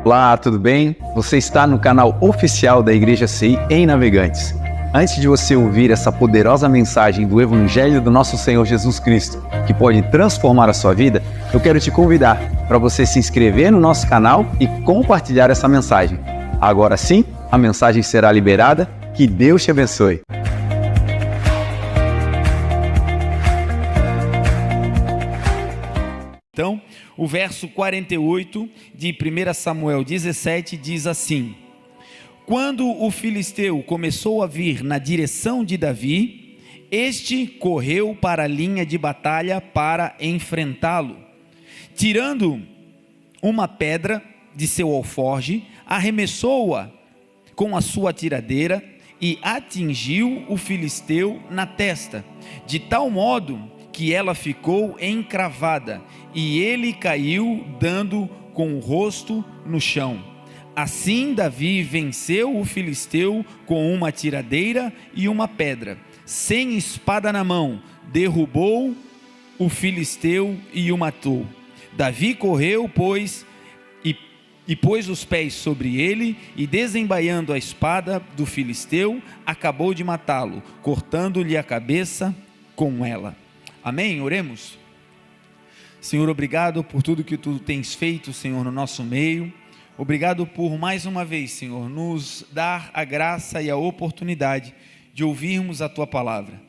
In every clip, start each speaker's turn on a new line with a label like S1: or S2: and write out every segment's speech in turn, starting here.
S1: Olá, tudo bem? Você está no canal oficial da Igreja CI em Navegantes. Antes de você ouvir essa poderosa mensagem do Evangelho do nosso Senhor Jesus Cristo, que pode transformar a sua vida, eu quero te convidar para você se inscrever no nosso canal e compartilhar essa mensagem. Agora sim, a mensagem será liberada. Que Deus te abençoe.
S2: Então, o verso 48 de 1 Samuel 17 diz assim: quando o filisteu começou a vir na direção de Davi, este correu para a linha de batalha para enfrentá-lo. Tirando uma pedra de seu alforje, arremessou-a com a sua tiradeira e atingiu o filisteu na testa, de tal modo que ela ficou encravada, e ele caiu dando com o rosto no chão. Assim Davi venceu o filisteu com uma tiradeira e uma pedra, sem espada na mão, derrubou o filisteu e o matou. Davi correu, pois, e pôs os pés sobre ele, e desembaiando a espada do filisteu, acabou de matá-lo, cortando-lhe a cabeça com ela. Amém? Oremos. Senhor, obrigado por tudo que Tu tens feito, Senhor, no nosso meio. Obrigado por mais uma vez, Senhor, nos dar a graça e a oportunidade de ouvirmos a Tua palavra.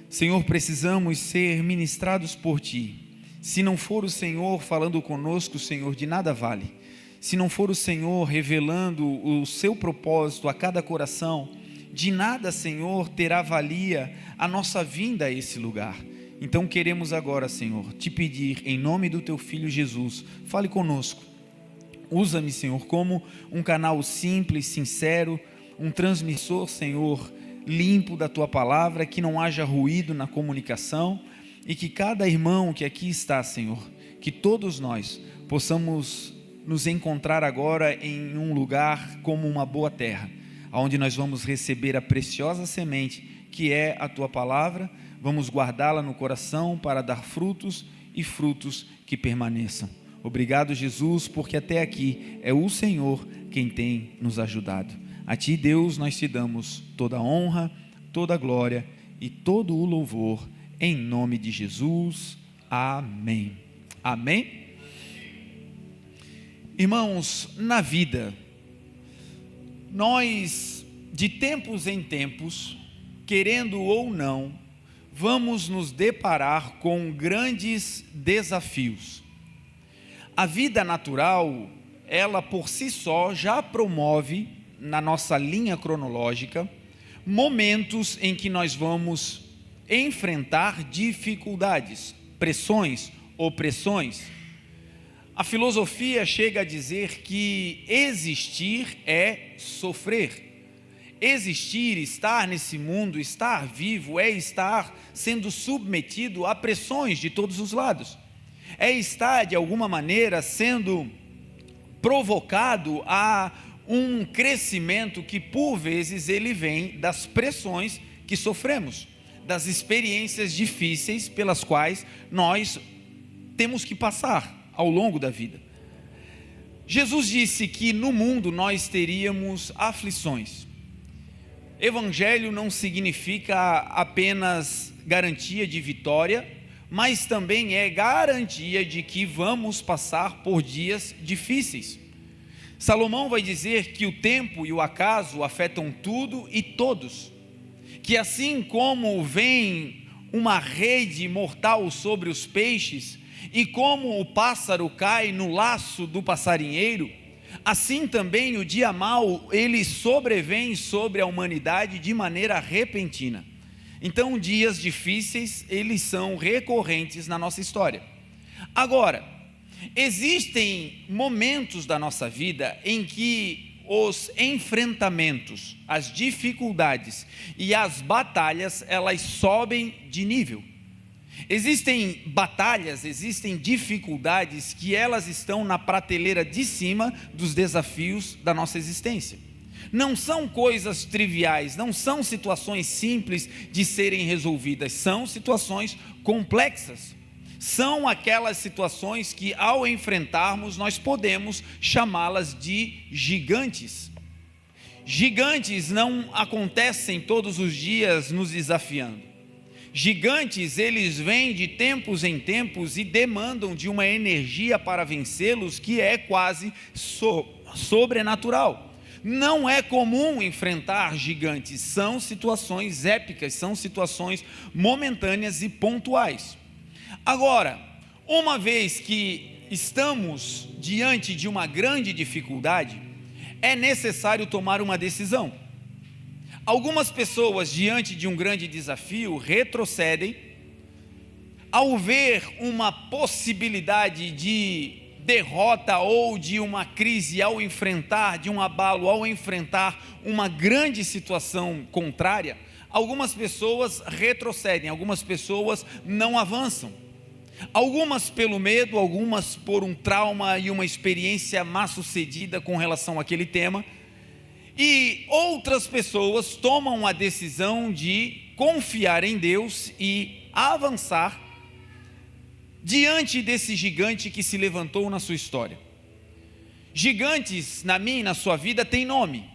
S2: Senhor, precisamos ser ministrados por Ti. Se não for o Senhor falando conosco, Senhor, de nada vale. Se não for o Senhor revelando o Seu propósito a cada coração, de nada, Senhor, terá valia a nossa vinda a esse lugar. Então queremos agora, Senhor, te pedir em nome do Teu Filho Jesus, fale conosco. Usa-me, Senhor, como um canal simples, sincero, um transmissor, Senhor, limpo da Tua palavra, que não haja ruído na comunicação e que cada irmão que aqui está, Senhor, que todos nós possamos nos encontrar agora em um lugar como uma boa terra, onde nós vamos receber a preciosa semente que é a Tua palavra. Vamos guardá-la no coração para dar frutos e frutos que permaneçam. Obrigado, Jesus, porque até aqui é o Senhor quem tem nos ajudado. A Ti, Deus, nós te damos toda a honra, toda a glória e todo o louvor, em nome de Jesus. Amém. Amém? Irmãos, na vida, nós, de tempos em tempos, querendo ou não, vamos nos deparar com grandes desafios. A vida natural, ela por si só já promove, na nossa linha cronológica, momentos em que nós vamos enfrentar dificuldades, pressões, opressões. A filosofia chega a dizer que existir é sofrer. Existir, estar nesse mundo, estar vivo, é estar sendo submetido a pressões de todos os lados. É estar, de alguma maneira, sendo provocado a um crescimento que, por vezes, ele vem das pressões que sofremos, das experiências difíceis pelas quais nós temos que passar ao longo da vida. Jesus disse que no mundo nós teríamos aflições. Evangelho não significa apenas garantia de vitória, mas também é garantia de que vamos passar por dias difíceis. Salomão vai dizer que o tempo e o acaso afetam tudo e todos, que assim como vem uma rede mortal sobre os peixes, e como o pássaro cai no laço do passarinheiro, assim também o dia mau, ele sobrevém sobre a humanidade de maneira repentina. Então, dias difíceis, eles são recorrentes na nossa história. Agora, existem momentos da nossa vida em que os enfrentamentos, as dificuldades e as batalhas, elas sobem de nível. Existem batalhas, existem dificuldades que elas estão na prateleira de cima dos desafios da nossa existência. Não são coisas triviais, não são situações simples de serem resolvidas, são situações complexas, São aquelas situações que, ao enfrentarmos, nós podemos chamá-las de gigantes. Gigantes não acontecem todos os dias nos desafiando. Gigantes, eles vêm de tempos em tempos e demandam de uma energia para vencê-los que é quase sobrenatural. Não é comum enfrentar gigantes, são situações épicas, são situações momentâneas e pontuais. Agora, uma vez que estamos diante de uma grande dificuldade, é necessário tomar uma decisão. Algumas pessoas, diante de um grande desafio, retrocedem ao ver uma possibilidade de derrota ou de uma crise, ao enfrentar, de um abalo, ao enfrentar uma grande situação contrária. Algumas pessoas retrocedem, algumas pessoas não avançam. Algumas pelo medo, algumas por um trauma e uma experiência mal sucedida com relação àquele tema. E outras pessoas tomam a decisão de confiar em Deus e avançar diante desse gigante que se levantou na sua história. Gigantes na minha e na sua vida têm nome.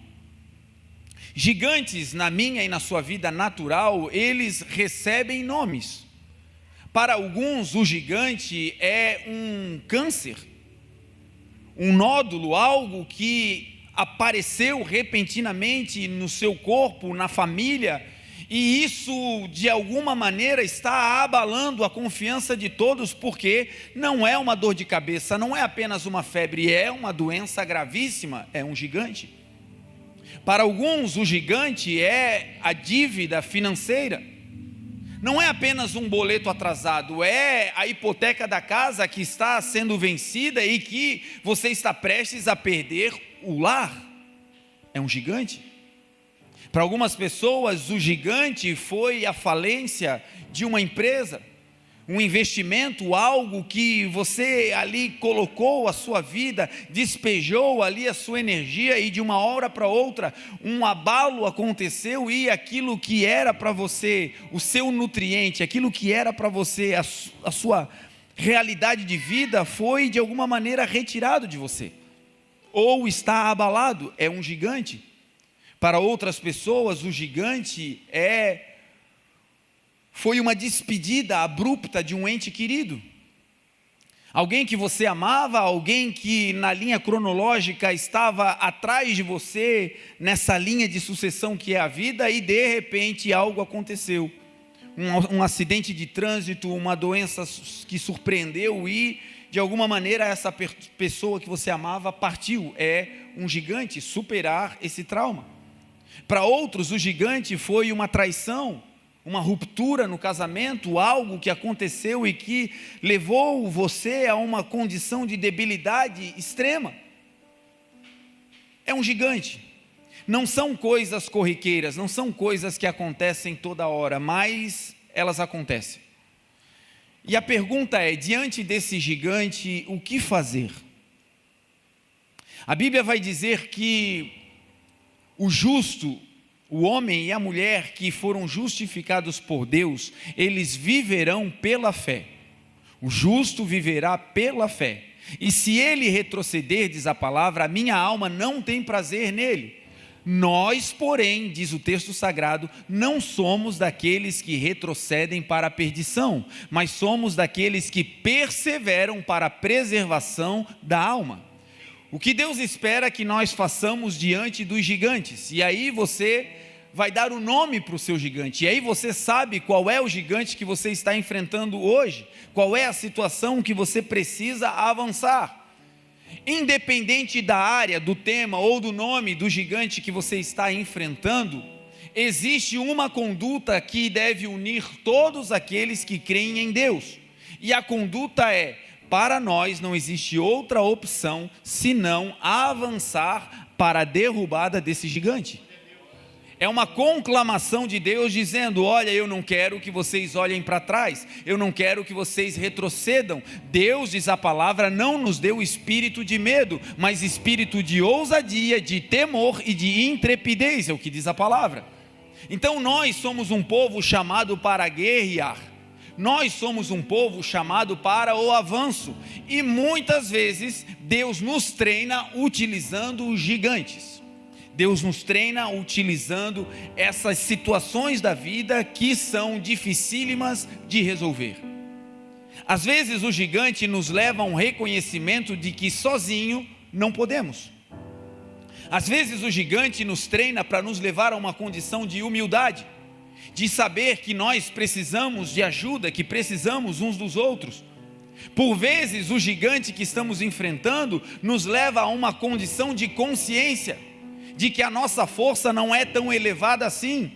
S2: Gigantes na minha e na sua vida natural, eles recebem nomes. Para alguns, o gigante é um câncer, um nódulo, algo que apareceu repentinamente no seu corpo, na família, e isso de alguma maneira está abalando a confiança de todos, porque não é uma dor de cabeça, não é apenas uma febre, é uma doença gravíssima, é um gigante. Para alguns, o gigante é a dívida financeira. Não é apenas um boleto atrasado, é a hipoteca da casa que está sendo vencida e que você está prestes a perder o lar. É um gigante. Para algumas pessoas, o gigante foi a falência de uma empresa, um investimento, algo que você ali colocou a sua vida, despejou ali a sua energia e de uma hora para outra um abalo aconteceu e aquilo que era para você, o seu nutriente, aquilo que era para você, a sua realidade de vida foi de alguma maneira retirado de você, ou está abalado, é um gigante. Para outras pessoas, o gigante foi uma despedida abrupta de um ente querido. Alguém que você amava, alguém que na linha cronológica estava atrás de você, nessa linha de sucessão que é a vida, e de repente algo aconteceu. Um acidente de trânsito, uma doença que surpreendeu e, de alguma maneira, essa pessoa que você amava partiu. É um gigante superar esse trauma. Para outros, o gigante foi uma traição, uma ruptura no casamento, algo que aconteceu e que levou você a uma condição de debilidade extrema. É um gigante. Não são coisas corriqueiras, não são coisas que acontecem toda hora, mas elas acontecem. E a pergunta é, diante desse gigante, o que fazer? A Bíblia vai dizer que o justo, o homem e a mulher que foram justificados por Deus, eles viverão pela fé. O justo viverá pela fé. E se ele retroceder, diz a palavra, a minha alma não tem prazer nele. Nós, porém, diz o texto sagrado, não somos daqueles que retrocedem para a perdição, mas somos daqueles que perseveram para a preservação da alma. O que Deus espera que nós façamos diante dos gigantes, e aí você vai dar o nome para o seu gigante, e aí você sabe qual é o gigante que você está enfrentando hoje, qual é a situação que você precisa avançar. Independente da área, do tema ou do nome do gigante que você está enfrentando, existe uma conduta que deve unir todos aqueles que creem em Deus, e a conduta é: para nós não existe outra opção senão avançar para a derrubada desse gigante. É uma conclamação de Deus dizendo: olha, eu não quero que vocês olhem para trás, eu não quero que vocês retrocedam. Deus, diz a palavra, não nos deu espírito de medo, mas espírito de ousadia, de temor e de intrepidez, é o que diz a palavra. Então nós somos um povo chamado para guerrear. Nós somos um povo chamado para o avanço, e muitas vezes Deus nos treina utilizando os gigantes. Deus nos treina utilizando essas situações da vida que são dificílimas de resolver. Às vezes o gigante nos leva a um reconhecimento de que sozinho não podemos. Às vezes o gigante nos treina para nos levar a uma condição de humildade, de saber que nós precisamos de ajuda, que precisamos uns dos outros. Por vezes o gigante que estamos enfrentando nos leva a uma condição de consciência, de que a nossa força não é tão elevada assim,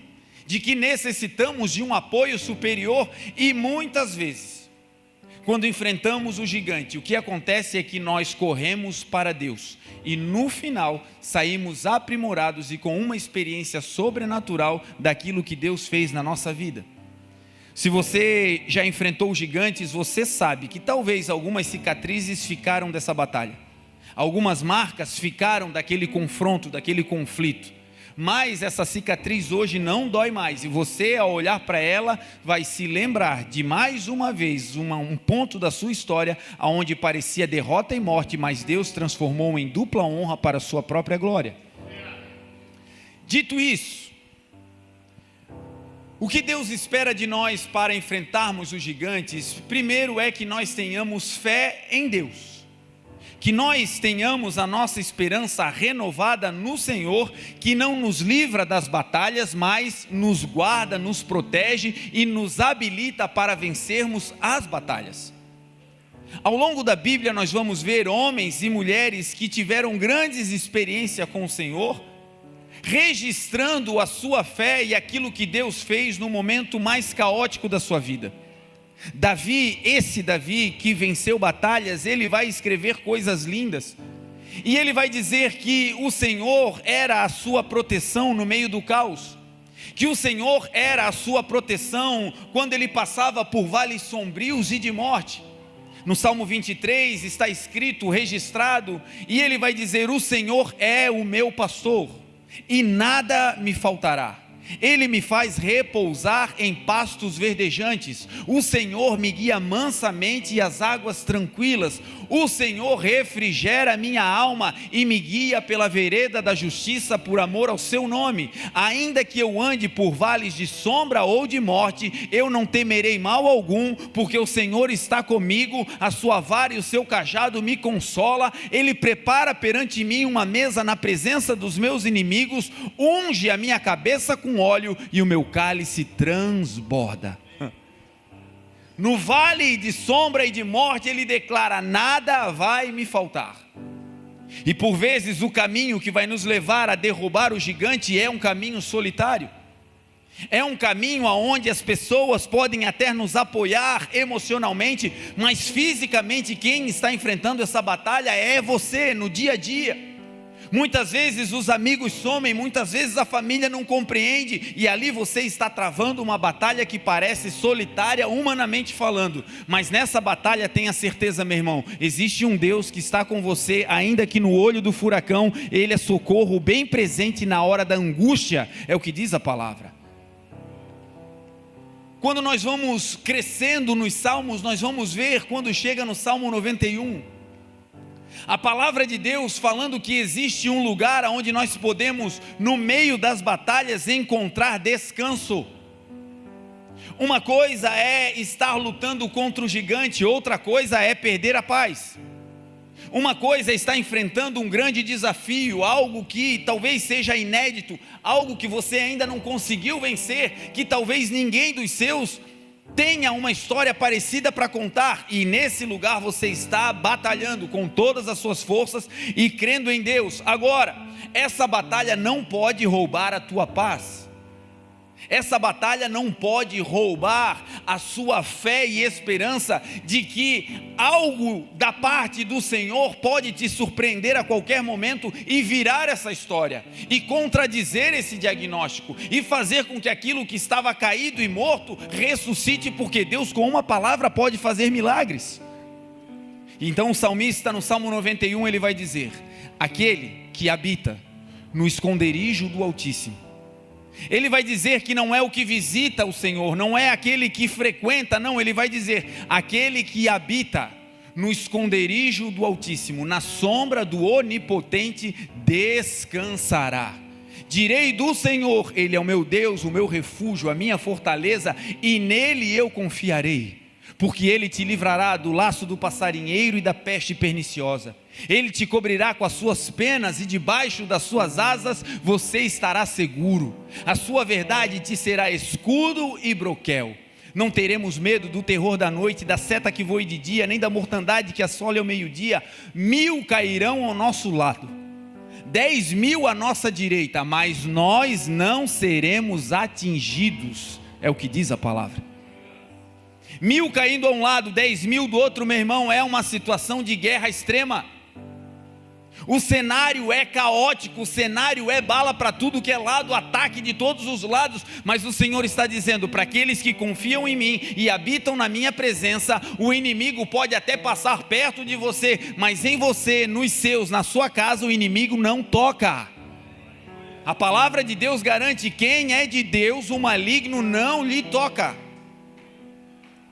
S2: de que necessitamos de um apoio superior. E muitas vezes, quando enfrentamos o gigante, o que acontece é que nós corremos para Deus, e no final saímos aprimorados e com uma experiência sobrenatural daquilo que Deus fez na nossa vida. Se você já enfrentou gigantes, você sabe que talvez algumas cicatrizes ficaram dessa batalha, algumas marcas ficaram daquele confronto, daquele conflito, mas essa cicatriz hoje não dói mais, e você, ao olhar para ela, vai se lembrar de mais uma vez um ponto da sua história onde parecia derrota e morte, mas Deus transformou em dupla honra para a sua própria glória. Dito isso, o que Deus espera de nós para enfrentarmos os gigantes? Primeiro é que nós tenhamos fé em Deus, que nós tenhamos a nossa esperança renovada no Senhor, que não nos livra das batalhas, mas nos guarda, nos protege e nos habilita para vencermos as batalhas. Ao longo da Bíblia nós vamos ver homens e mulheres que tiveram grandes experiências com o Senhor, registrando a sua fé e aquilo que Deus fez no momento mais caótico da sua vida. Davi, esse Davi que venceu batalhas, ele vai escrever coisas lindas, e ele vai dizer que o Senhor era a sua proteção no meio do caos, que o Senhor era a sua proteção quando ele passava por vales sombrios e de morte. No Salmo 23 está escrito, registrado, e ele vai dizer: o Senhor é o meu pastor, e nada me faltará. Ele me faz repousar em pastos verdejantes. O Senhor me guia mansamente às águas tranquilas. O Senhor refrigera a minha alma e me guia pela vereda da justiça por amor ao seu nome. Ainda que eu ande por vales de sombra ou de morte, eu não temerei mal algum, porque o Senhor está comigo. A sua vara e o seu cajado me consola. Ele prepara perante mim uma mesa na presença dos meus inimigos. Unge a minha cabeça com óleo e o meu cálice transborda. No vale de sombra e de morte, ele declara: nada vai me faltar. E por vezes o caminho que vai nos levar a derrubar o gigante é um caminho solitário, é um caminho onde as pessoas podem até nos apoiar emocionalmente, mas fisicamente quem está enfrentando essa batalha é você no dia a dia. Muitas vezes os amigos somem, muitas vezes a família não compreende, e ali você está travando uma batalha que parece solitária, humanamente falando, mas nessa batalha tenha certeza, meu irmão, existe um Deus que está com você, ainda que no olho do furacão. Ele é socorro bem presente na hora da angústia, é o que diz a palavra. Quando nós vamos crescendo nos salmos, nós vamos ver, quando chega no Salmo 91, a palavra de Deus falando que existe um lugar onde nós podemos, no meio das batalhas, encontrar descanso. Uma coisa é estar lutando contra o gigante, outra coisa é perder a paz. Uma coisa é estar enfrentando um grande desafio, algo que talvez seja inédito, algo que você ainda não conseguiu vencer, que talvez ninguém dos seus tenha uma história parecida para contar, e nesse lugar você está batalhando com todas as suas forças e crendo em Deus. Agora, essa batalha não pode roubar a tua paz. Essa batalha não pode roubar a sua fé e esperança de que algo da parte do Senhor pode te surpreender a qualquer momento e virar essa história, e contradizer esse diagnóstico, e fazer com que aquilo que estava caído e morto ressuscite, porque Deus com uma palavra pode fazer milagres. Então o salmista no Salmo 91 ele vai dizer: aquele que habita no esconderijo do Altíssimo Ele vai dizer que não é o que visita o Senhor, não é aquele que frequenta, não, ele vai dizer, aquele que habita no esconderijo do Altíssimo, na sombra do Onipotente descansará. Direi do Senhor, Ele é o meu Deus, o meu refúgio, a minha fortaleza, e nele eu confiarei. Porque Ele te livrará do laço do passarinheiro e da peste perniciosa. Ele te cobrirá com as suas penas e debaixo das suas asas você estará seguro. A sua verdade te será escudo e broquel. Não teremos medo do terror da noite, da seta que voe de dia, nem da mortandade que assole ao meio-dia. 1000 cairão ao nosso lado, 10.000 à nossa direita, mas nós não seremos atingidos, é o que diz a palavra. 1000 caindo a um lado, 10.000 do outro, meu irmão, é uma situação de guerra extrema. O cenário é caótico, o cenário é bala para tudo que é lado, ataque de todos os lados, mas o Senhor está dizendo, para aqueles que confiam em mim e habitam na minha presença, o inimigo pode até passar perto de você, mas em você, nos seus, na sua casa, o inimigo não toca. A palavra de Deus garante, quem é de Deus, o maligno não lhe toca.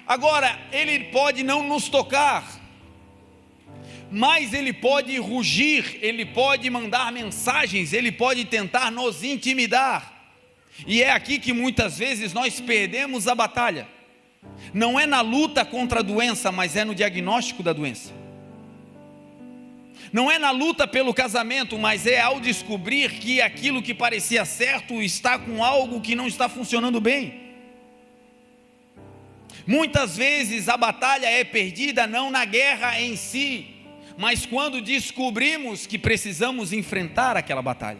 S2: Agora, ele pode não nos tocar, mas ele pode rugir, ele pode mandar mensagens, ele pode tentar nos intimidar. E é aqui que muitas vezes nós perdemos a batalha. Não é na luta contra a doença, mas é no diagnóstico da doença. Não é na luta pelo casamento, mas é ao descobrir que aquilo que parecia certo está com algo que não está funcionando bem. Muitas vezes a batalha é perdida não na guerra em si, mas quando descobrimos que precisamos enfrentar aquela batalha.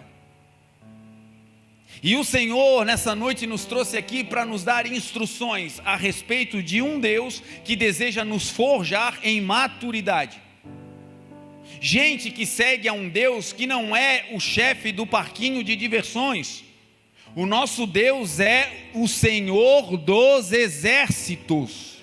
S2: E o Senhor nessa noite nos trouxe aqui para nos dar instruções a respeito de um Deus que deseja nos forjar em maturidade. Gente que segue a um Deus que não é o chefe do parquinho de diversões. O nosso Deus é o Senhor dos exércitos.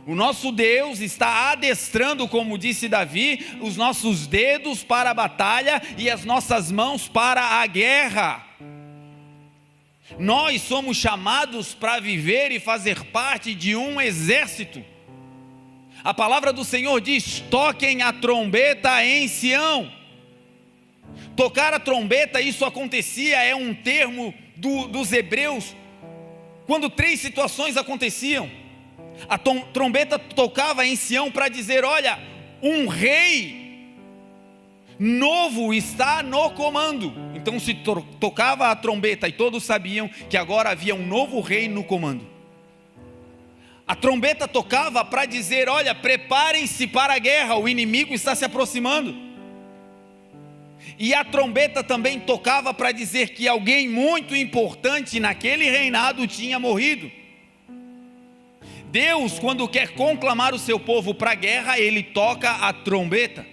S2: O nosso Deus está adestrando, como disse Davi, os nossos dedos para a batalha e as nossas mãos para a guerra. Nós somos chamados para viver e fazer parte de um exército. A palavra do Senhor diz, toquem a trombeta em Sião. Tocar a trombeta, isso acontecia, é um termo dos hebreus, quando 3 situações aconteciam. A trombeta tocava em Sião para dizer, olha, um rei novo está no comando. Então se tocava a trombeta e todos sabiam que agora havia um novo rei no comando. A trombeta tocava para dizer, olha, preparem-se para a guerra, o inimigo está se aproximando. E a trombeta também tocava para dizer que alguém muito importante naquele reinado tinha morrido. Deus, quando quer conclamar o seu povo para a guerra, Ele toca a trombeta.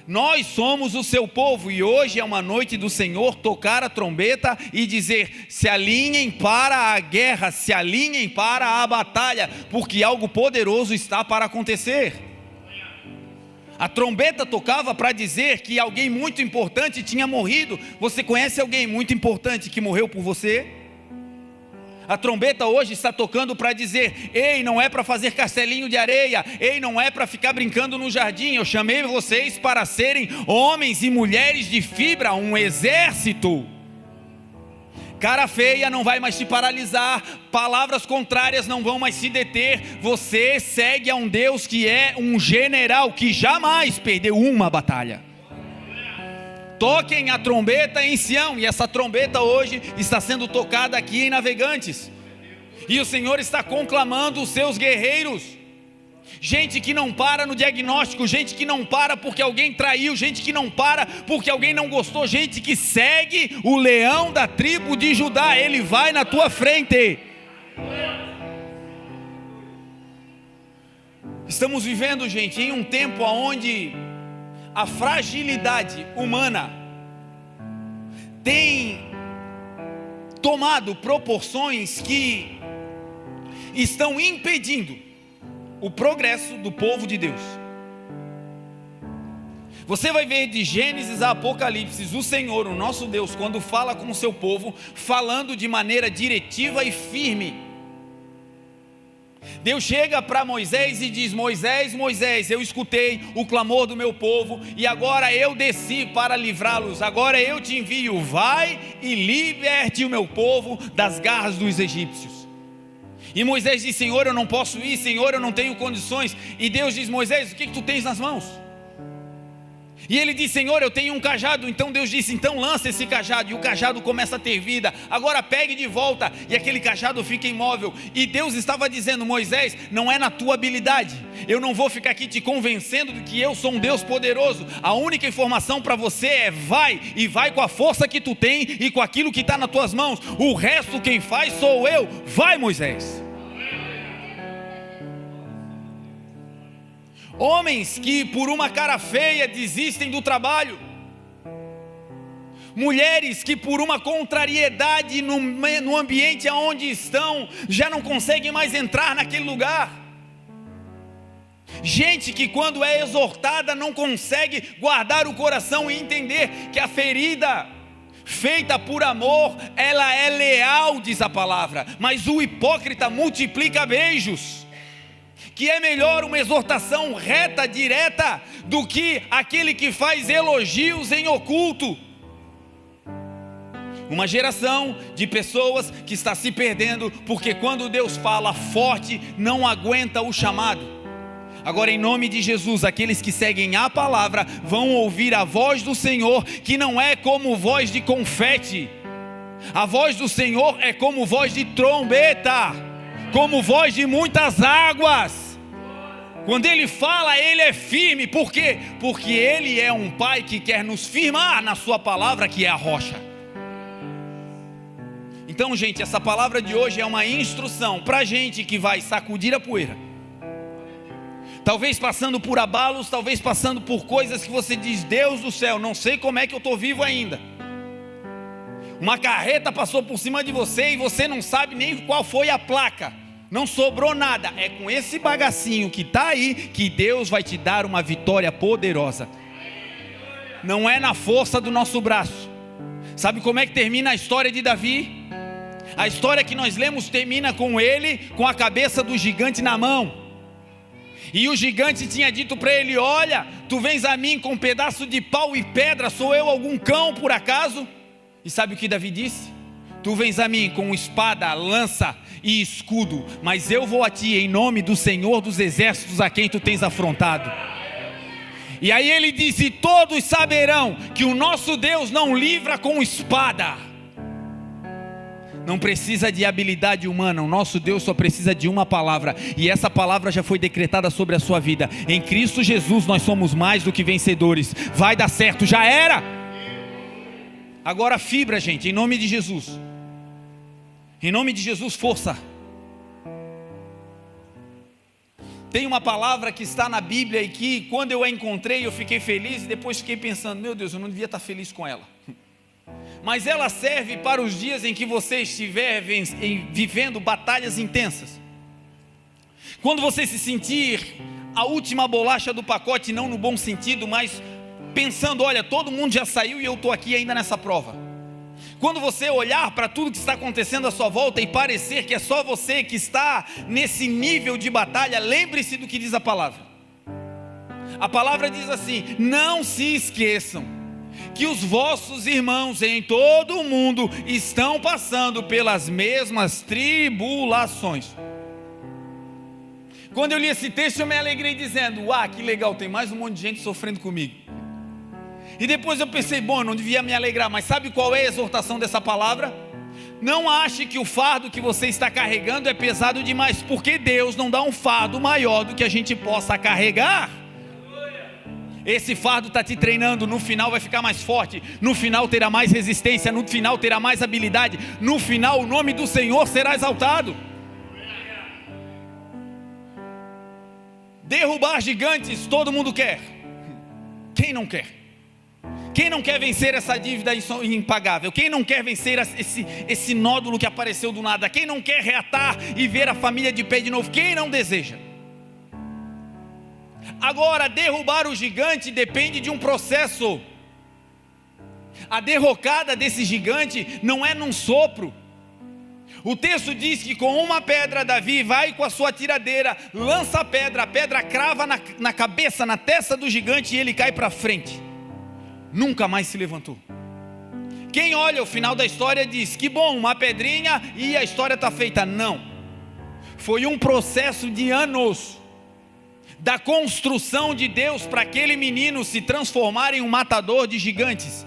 S2: Nós somos o seu povo e hoje é uma noite do Senhor tocar a trombeta e dizer, se alinhem para a guerra, se alinhem para a batalha, porque algo poderoso está para acontecer. A trombeta tocava para dizer que alguém muito importante tinha morrido. Você conhece alguém muito importante que morreu por você? A trombeta hoje está tocando para dizer, ei, não é para fazer castelinho de areia, ei, não é para ficar brincando no jardim, eu chamei vocês para serem homens e mulheres de fibra, um exército. Cara feia não vai mais te paralisar, palavras contrárias não vão mais se deter, você segue a um Deus que é um general, que jamais perdeu uma batalha. Toquem a trombeta em Sião, e essa trombeta hoje está sendo tocada aqui em Navegantes, e o Senhor está conclamando os seus guerreiros, gente que não para no diagnóstico, gente que não para porque alguém traiu, gente que não para porque alguém não gostou, gente que segue o leão da tribo de Judá, ele vai na tua frente. Estamos vivendo, gente, em um tempo onde a fragilidade humana tem tomado proporções que estão impedindo o progresso do povo de Deus. Você vai ver de Gênesis a Apocalipse, o Senhor, o nosso Deus, quando fala com o seu povo, falando de maneira diretiva e firme. Deus chega para Moisés e diz: Moisés, Moisés, eu escutei o clamor do meu povo e agora eu desci para livrá-los. Agora eu te envio, vai e liberte o meu povo das garras dos egípcios. E Moisés diz: Senhor, eu não posso ir, Senhor, eu não tenho condições. E Deus diz: Moisés, o que tu tens nas mãos? E ele diz: Senhor, eu tenho um cajado. Então Deus disse: então lança esse cajado. E o cajado começa a ter vida. Agora pegue de volta. E aquele cajado fica imóvel. E Deus estava dizendo: Moisés, não é na tua habilidade. Eu não vou ficar aqui te convencendo de que eu sou um Deus poderoso. A única informação para você é: vai. E vai com a força que tu tem e com aquilo que está nas tuas mãos. O resto quem faz sou eu. Vai, Moisés. Homens que por uma cara feia desistem do trabalho. Mulheres que por uma contrariedade no ambiente onde estão, já não conseguem mais entrar naquele lugar. Gente que quando é exortada não consegue guardar o coração e entender que a ferida feita por amor, ela é leal, diz a palavra. Mas o hipócrita multiplica beijos. Que é melhor uma exortação reta, direta, do que aquele que faz elogios em oculto. Uma geração de pessoas que está se perdendo, porque quando Deus fala forte, não aguenta o chamado. Agora, em nome de Jesus, aqueles que seguem a palavra, vão ouvir a voz do Senhor, que não é como voz de confete. A voz do Senhor é como voz de trombeta, como voz de muitas águas. Quando Ele fala, Ele é firme. Por quê? Porque Ele é um Pai que quer nos firmar na sua palavra, que é a rocha. Então, gente, essa palavra de hoje é uma instrução para a gente que vai sacudir a poeira. Talvez passando por abalos, talvez passando por coisas que você diz: Deus do céu, não sei como é que eu estou vivo ainda. Uma carreta passou por cima de você e você não sabe nem qual foi a placa. Não sobrou nada. É com esse bagacinho que está aí que Deus vai te dar uma vitória poderosa. Não é na força do nosso braço. Sabe como é que termina a história de Davi? A história que nós lemos termina com ele com a cabeça do gigante na mão. E o gigante tinha dito para ele: olha, tu vens a mim com um pedaço de pau e pedra, sou eu algum cão por acaso? E sabe o que Davi disse? Tu vens a mim com espada, lança e escudo, mas eu vou a ti em nome do Senhor dos exércitos a quem tu tens afrontado. E aí ele disse: todos saberão que o nosso Deus não livra com espada. Não precisa de habilidade humana, o nosso Deus só precisa de uma palavra, e essa palavra já foi decretada sobre a sua vida. Em Cristo Jesus nós somos mais do que vencedores. Vai dar certo, já era. Agora fibra, gente, em nome de Jesus. Em nome de Jesus, força. Tem uma palavra que está na Bíblia e que quando eu a encontrei eu fiquei feliz, e depois fiquei pensando: meu Deus, eu não devia estar feliz com ela. Mas ela serve para os dias em que você estiver vivendo batalhas intensas. Quando você se sentir a última bolacha do pacote, não no bom sentido, mas pensando: olha, todo mundo já saiu e eu estou aqui ainda nessa prova. Quando você olhar para tudo que está acontecendo à sua volta e parecer que é só você que está nesse nível de batalha, lembre-se do que diz a palavra. A palavra diz assim: não se esqueçam que os vossos irmãos em todo o mundo estão passando pelas mesmas tribulações. Quando eu li esse texto eu me alegrei dizendo: que legal, tem mais um monte de gente sofrendo comigo. E depois eu pensei: bom, eu não devia me alegrar, mas sabe qual é a exortação dessa palavra? Não ache que o fardo que você está carregando é pesado demais, porque Deus não dá um fardo maior do que a gente possa carregar. Esse fardo está te treinando, no final vai ficar mais forte, no final terá mais resistência, no final terá mais habilidade, no final o nome do Senhor será exaltado. Derrubar gigantes todo mundo quer. Quem não quer? Quem não quer vencer essa dívida impagável? Quem não quer vencer esse nódulo que apareceu do nada? Quem não quer reatar e ver a família de pé de novo? Quem não deseja? Agora, derrubar o gigante depende de um processo. A derrocada desse gigante não é num sopro. O texto diz que com uma pedra Davi vai com a sua tiradeira, lança a pedra crava na cabeça, na testa do gigante e ele cai para frente. Nunca mais se levantou. Quem olha o final da história diz, que bom, uma pedrinha e a história está feita. Não, foi um processo de anos, da construção de Deus para aquele menino se transformar em um matador de gigantes.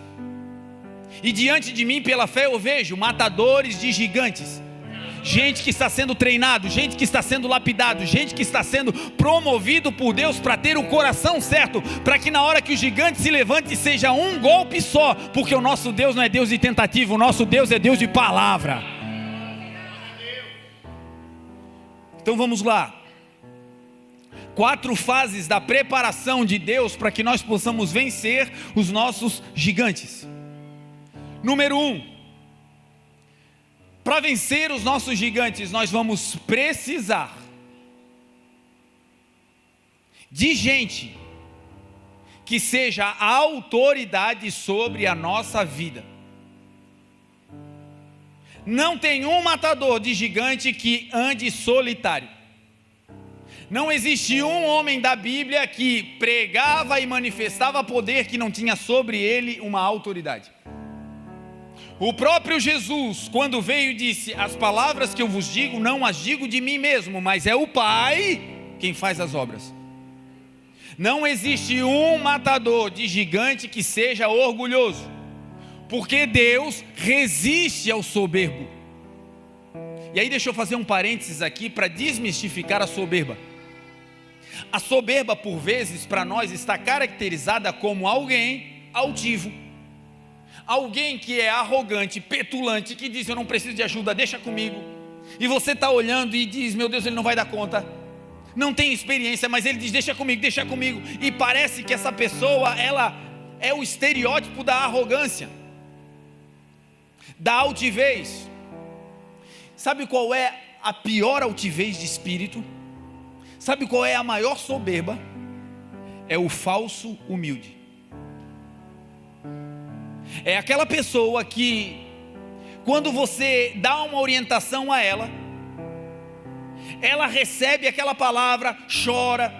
S2: E diante de mim, pela fé, eu vejo matadores de gigantes. Gente que está sendo treinado, gente que está sendo lapidado, gente que está sendo promovido por Deus para ter o coração certo, para que na hora que o gigante se levante seja um golpe só, porque o nosso Deus não é Deus de tentativa, o nosso Deus é Deus de palavra. Então vamos lá. 4 fases da preparação de Deus para que nós possamos vencer os nossos gigantes. Número 1, para vencer os nossos gigantes, nós vamos precisar de gente que seja a autoridade sobre a nossa vida. Não tem um matador de gigante que ande solitário. Não existe um homem da Bíblia que pregava e manifestava poder que não tinha sobre ele uma autoridade. O próprio Jesus, quando veio, disse: as palavras que eu vos digo, não as digo de mim mesmo, mas é o Pai quem faz as obras. Não existe um matador de gigante que seja orgulhoso, porque Deus resiste ao soberbo. E aí deixa eu fazer um parênteses aqui para desmistificar a soberba. A soberba, por vezes, para nós está caracterizada como alguém altivo, alguém que é arrogante, petulante, que diz: eu não preciso de ajuda, deixa comigo. E você está olhando e diz: meu Deus, ele não vai dar conta, não tem experiência, mas ele diz: deixa comigo, deixa comigo. E parece que essa pessoa, ela é o estereótipo da arrogância, da altivez. Sabe qual é a pior altivez de espírito? Sabe qual é a maior soberba? É o falso humilde. É aquela pessoa que, quando você dá uma orientação a ela, ela recebe aquela palavra, chora,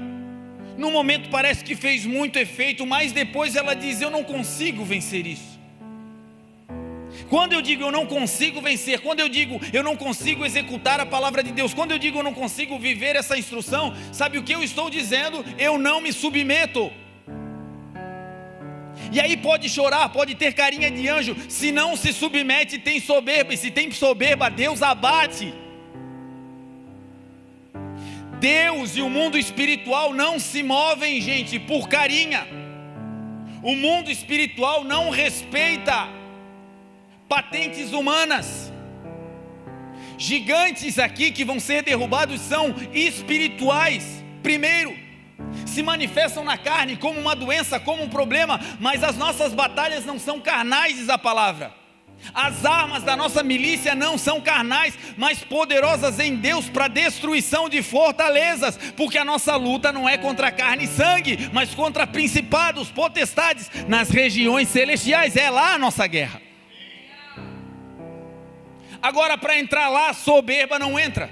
S2: no momento parece que fez muito efeito, mas depois ela diz: eu não consigo vencer isso. Quando eu digo eu não consigo vencer, quando eu digo eu não consigo executar a palavra de Deus, quando eu digo eu não consigo viver essa instrução, sabe o que eu estou dizendo? Eu não me submeto. E aí pode chorar, pode ter carinha de anjo, se não se submete tem soberba, e se tem soberba Deus abate. Deus e o mundo espiritual não se movem, gente, por carinha. O mundo espiritual não respeita patentes humanas. Gigantes aqui que vão ser derrubados são espirituais. Primeiro, se manifestam na carne como uma doença, como um problema, mas as nossas batalhas não são carnais, diz a palavra. As armas da nossa milícia não são carnais, mas poderosas em Deus para destruição de fortalezas, porque a nossa luta não é contra carne e sangue, mas contra principados, potestades nas regiões celestiais. É lá a nossa guerra. Agora, para entrar lá, a soberba não entra.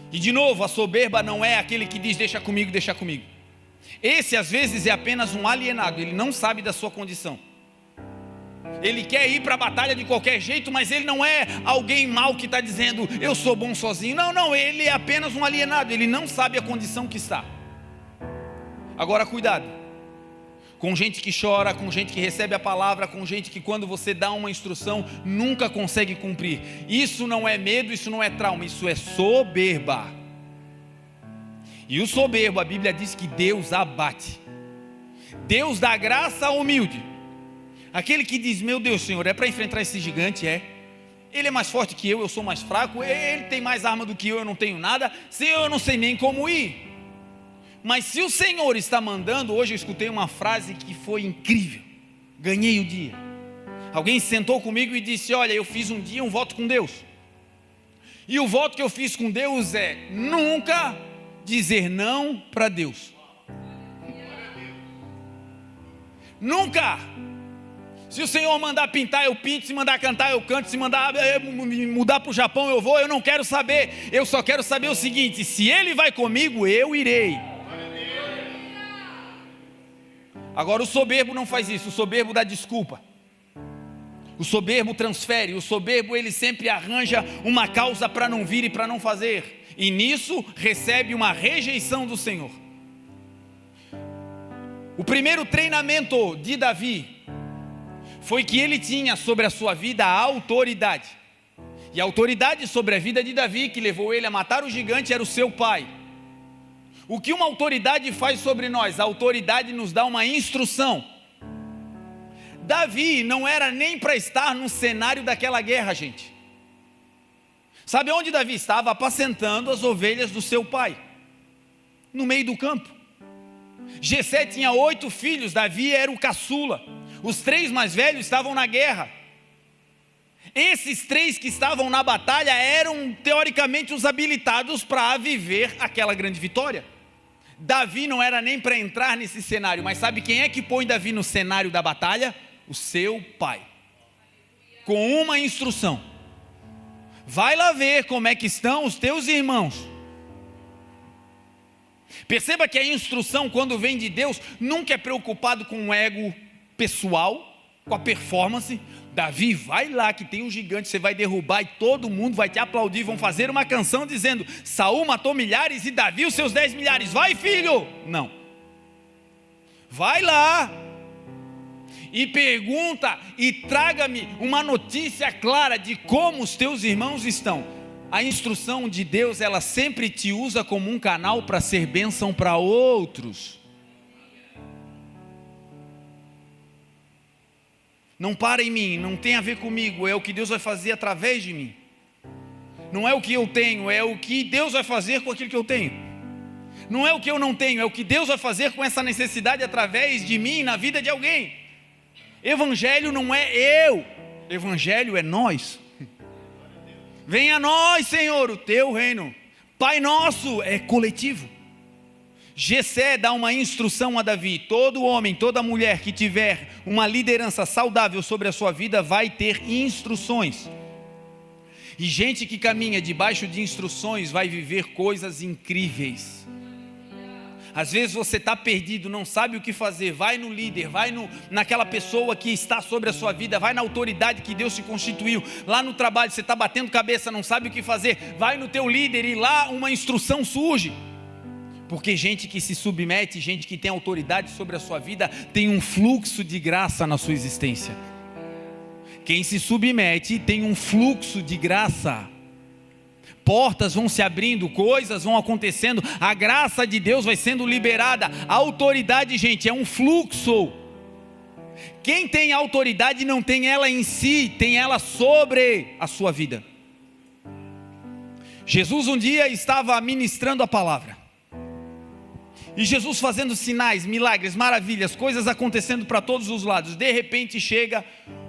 S2: E de novo, a soberba não é aquele que diz: deixa comigo, deixa comigo. Esse às vezes é apenas um alienado, ele não sabe da sua condição. Ele quer ir para a batalha de qualquer jeito, mas ele não é alguém mau que está dizendo: eu sou bom sozinho. Não, ele é apenas um alienado, ele não sabe a condição que está. Agora cuidado com gente que chora, com gente que recebe a palavra, com gente que quando você dá uma instrução nunca consegue cumprir. Isso não é medo, isso não é trauma, isso é soberba. E o soberbo, a Bíblia diz que Deus abate. Deus dá graça ao humilde. Aquele que diz: meu Deus, Senhor, é para enfrentar esse gigante? Ele é mais forte que eu sou mais fraco, ele tem mais arma do que eu não tenho nada, Senhor, eu não sei nem como ir. Mas se o Senhor está mandando, hoje eu escutei uma frase que foi incrível, ganhei o dia. Alguém sentou comigo e disse: olha, eu fiz um dia um voto com Deus, e o voto que eu fiz com Deus é: nunca dizer não para Deus. Nunca. Se o Senhor mandar pintar, eu pinto. Se mandar cantar, eu canto. Se mandar me mudar para o Japão, eu vou. Eu não quero saber. Eu só quero saber o seguinte: se Ele vai comigo, eu irei. Agora o soberbo não faz isso. O soberbo dá desculpa. O soberbo transfere. O soberbo, ele sempre arranja uma causa para não vir e para não fazer. E nisso recebe uma rejeição do Senhor. O primeiro treinamento de Davi foi que ele tinha sobre a sua vida a autoridade. E a autoridade sobre a vida de Davi, que levou ele a matar o gigante, era o seu pai. O que uma autoridade faz sobre nós? A autoridade nos dá uma instrução. Davi não era nem para estar no cenário daquela guerra, gente. Sabe onde Davi estava? Apacentando as ovelhas do seu pai, no meio do campo. Jessé tinha 8 filhos, Davi era o caçula. Os 3 mais velhos estavam na guerra. Esses 3 que estavam na batalha eram teoricamente os habilitados para viver aquela grande vitória. Davi não era nem para entrar nesse cenário, mas sabe quem é que põe Davi no cenário da batalha? O seu pai, com uma instrução: vai lá ver como é que estão os teus irmãos. Perceba que a instrução, quando vem de Deus, nunca é preocupado com o ego pessoal, com a performance. Davi, vai lá que tem um gigante, você vai derrubar e todo mundo vai te aplaudir, vão fazer uma canção dizendo: Saul matou milhares e Davi os seus 10 milhares, vai filho. Não, vai lá e pergunta e traga-me uma notícia clara de como os teus irmãos estão. A instrução de Deus, ela sempre te usa como um canal para ser bênção para outros. Não para em mim, não tem a ver comigo, é o que Deus vai fazer através de mim. Não é o que eu tenho, é o que Deus vai fazer com aquilo que eu tenho. Não é o que eu não tenho, é o que Deus vai fazer com essa necessidade através de mim, na vida de alguém. Evangelho não é eu, evangelho é nós. Venha a nós, Senhor, o teu reino. Pai nosso é coletivo. Jessé dá uma instrução a Davi: todo homem, toda mulher que tiver uma liderança saudável sobre a sua vida vai ter instruções. E gente que caminha debaixo de instruções vai viver coisas incríveis. Às vezes você está perdido, não sabe o que fazer, vai no líder, vai naquela pessoa que está sobre a sua vida, vai na autoridade que Deus te constituiu. Lá no trabalho você está batendo cabeça, não sabe o que fazer, vai no teu líder e lá uma instrução surge. Porque gente que se submete, gente que tem autoridade sobre a sua vida, tem um fluxo de graça na sua existência. Quem se submete tem um fluxo de graça. Portas vão se abrindo, coisas vão acontecendo, a graça de Deus vai sendo liberada. A autoridade, gente, é um fluxo. Quem tem autoridade não tem ela em si, tem ela sobre a sua vida. Jesus um dia estava ministrando a palavra. E Jesus fazendo sinais, milagres, maravilhas, coisas acontecendo para todos os lados. De repente chega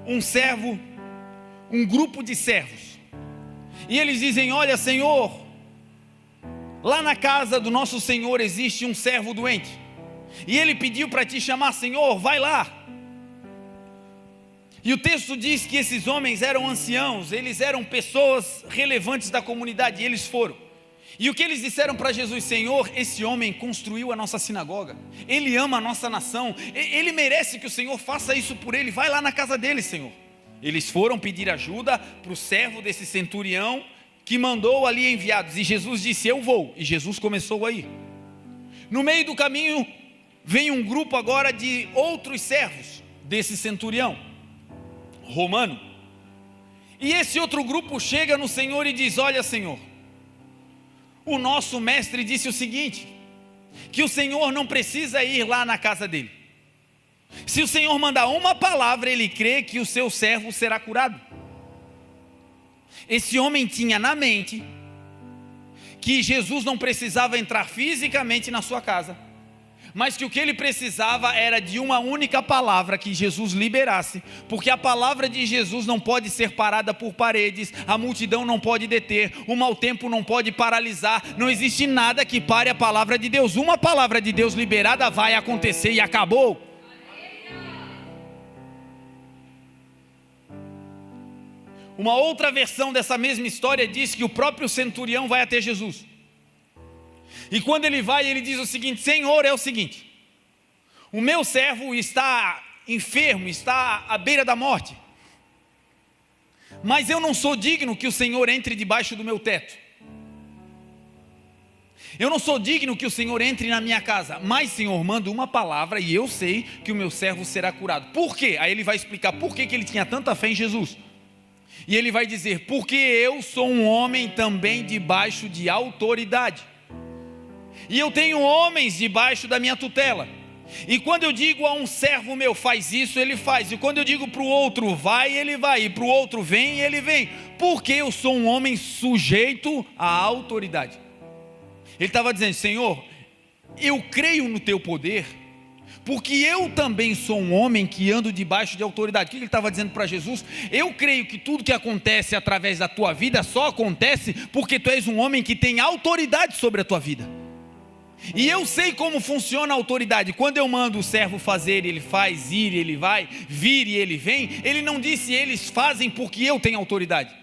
S2: um servo, um grupo de servos. E eles dizem: olha, Senhor, lá na casa do nosso Senhor existe um servo doente. E ele pediu para te chamar, Senhor, vai lá. E o texto diz que esses homens eram anciãos, eles eram pessoas relevantes da comunidade, e eles foram. E o que eles disseram para Jesus: Senhor, esse homem construiu a nossa sinagoga, ele ama a nossa nação, ele merece que o Senhor faça isso por ele, vai lá na casa dele, Senhor. Eles foram pedir ajuda para o servo desse centurião, que mandou ali enviados, e Jesus disse: eu vou, e Jesus começou a ir. No meio do caminho, vem um grupo agora de outros servos desse centurião romano, e esse outro grupo chega no Senhor e diz: olha, Senhor, o nosso mestre disse o seguinte, que o Senhor não precisa ir lá na casa dele. Se o Senhor mandar uma palavra, ele crê que o seu servo será curado. Esse homem tinha na mente que Jesus não precisava entrar fisicamente na sua casa, mas que o que ele precisava era de uma única palavra que Jesus liberasse, porque a palavra de Jesus não pode ser parada por paredes, a multidão não pode deter, o mau tempo não pode paralisar, não existe nada que pare a palavra de Deus. Uma palavra de Deus liberada vai acontecer e acabou. Uma outra versão dessa mesma história diz que o próprio centurião vai até Jesus. E quando ele vai, ele diz o seguinte: Senhor, é o seguinte, o meu servo está enfermo, está à beira da morte, mas eu não sou digno que o Senhor entre debaixo do meu teto, eu não sou digno que o Senhor entre na minha casa, mas Senhor, manda uma palavra e eu sei que o meu servo será curado. Por quê? Aí ele vai explicar por que ele tinha tanta fé em Jesus. E ele vai dizer: porque eu sou um homem também debaixo de autoridade, e eu tenho homens debaixo da minha tutela, e quando eu digo a um servo meu, faz isso, ele faz, e quando eu digo para o outro, vai, ele vai, e para o outro, vem, ele vem, porque eu sou um homem sujeito à autoridade. Ele estava dizendo: Senhor, eu creio no teu poder, porque eu também sou um homem que ando debaixo de autoridade. O que ele estava dizendo para Jesus? Eu creio que tudo que acontece através da tua vida só acontece porque tu és um homem que tem autoridade sobre a tua vida. E eu sei como funciona a autoridade. Quando eu mando o servo fazer, ele faz, ir, ele vai, vir e ele vem. Ele não disse eles fazem porque eu tenho autoridade.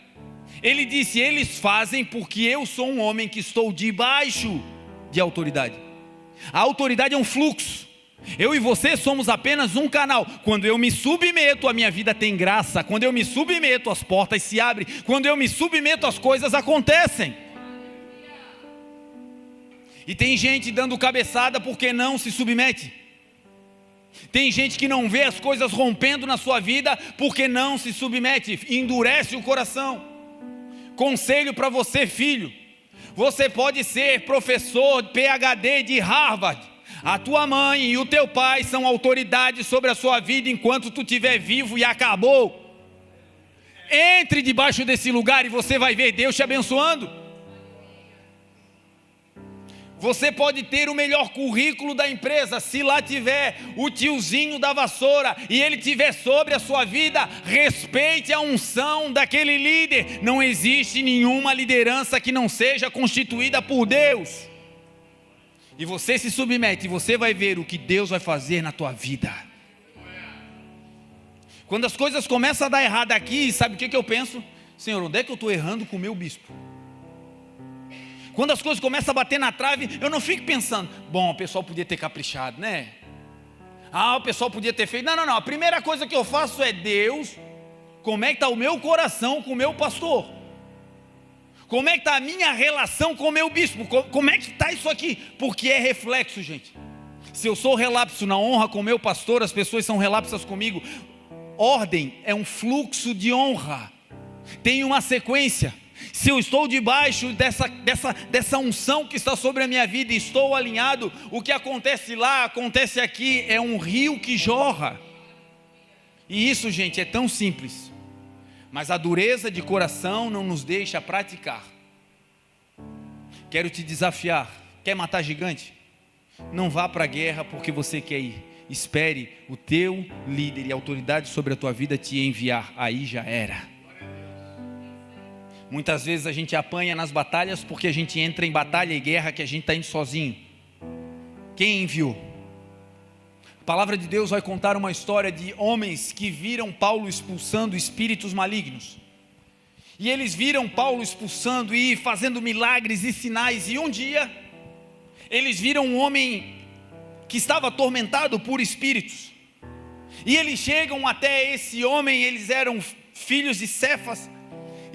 S2: Ele disse eles fazem porque eu sou um homem que estou debaixo de autoridade. A autoridade é um fluxo. Eu e você somos apenas um canal. Quando eu me submeto, a minha vida tem graça. Quando eu me submeto, as portas se abrem. Quando eu me submeto, as coisas acontecem. E tem gente dando cabeçada porque não se submete. Tem gente que não vê as coisas rompendo na sua vida porque não se submete, endurece o coração. Conselho para você, filho: você pode ser professor PhD de Harvard, a tua mãe e o teu pai são autoridade sobre a sua vida enquanto tu estiver vivo, e acabou. Entre debaixo desse lugar e você vai ver Deus te abençoando. Você pode ter o melhor currículo da empresa, se lá tiver o tiozinho da vassoura e ele tiver sobre a sua vida, respeite a unção daquele líder. Não existe nenhuma liderança que não seja constituída por Deus. E você se submete e você vai ver o que Deus vai fazer na tua vida. Quando as coisas começam a dar errado aqui, sabe o que eu penso? Senhor, onde é que eu estou errando com o meu bispo? Quando as coisas começam a bater na trave, eu não fico pensando: bom, o pessoal podia ter caprichado, né? O pessoal podia ter feito. Não. A primeira coisa que eu faço é: Deus, como é que está o meu coração com o meu pastor? Como é que está a minha relação com o meu bispo? Como é que está isso aqui? Porque é reflexo, gente. Se eu sou relapso na honra com o meu pastor, as pessoas são relapsas comigo. Ordem é um fluxo de honra, tem uma sequência. Se eu estou debaixo dessa unção que está sobre a minha vida e estou alinhado, o que acontece lá, acontece aqui, é um rio que jorra. E isso, gente, é tão simples, mas a dureza de coração não nos deixa praticar. Quero te desafiar: quer matar gigante? Não vá para a guerra porque você quer ir. Espere o teu líder e a autoridade sobre a tua vida te enviar, aí já era. Muitas vezes a gente apanha nas batalhas porque a gente entra em batalha e guerra que a gente está indo sozinho. Quem enviou? A palavra de Deus vai contar uma história de homens que viram Paulo expulsando espíritos malignos. E eles viram Paulo expulsando e fazendo milagres e sinais. E um dia, eles viram um homem que estava atormentado por espíritos. E eles chegam até esse homem, eles eram filhos de Cefas.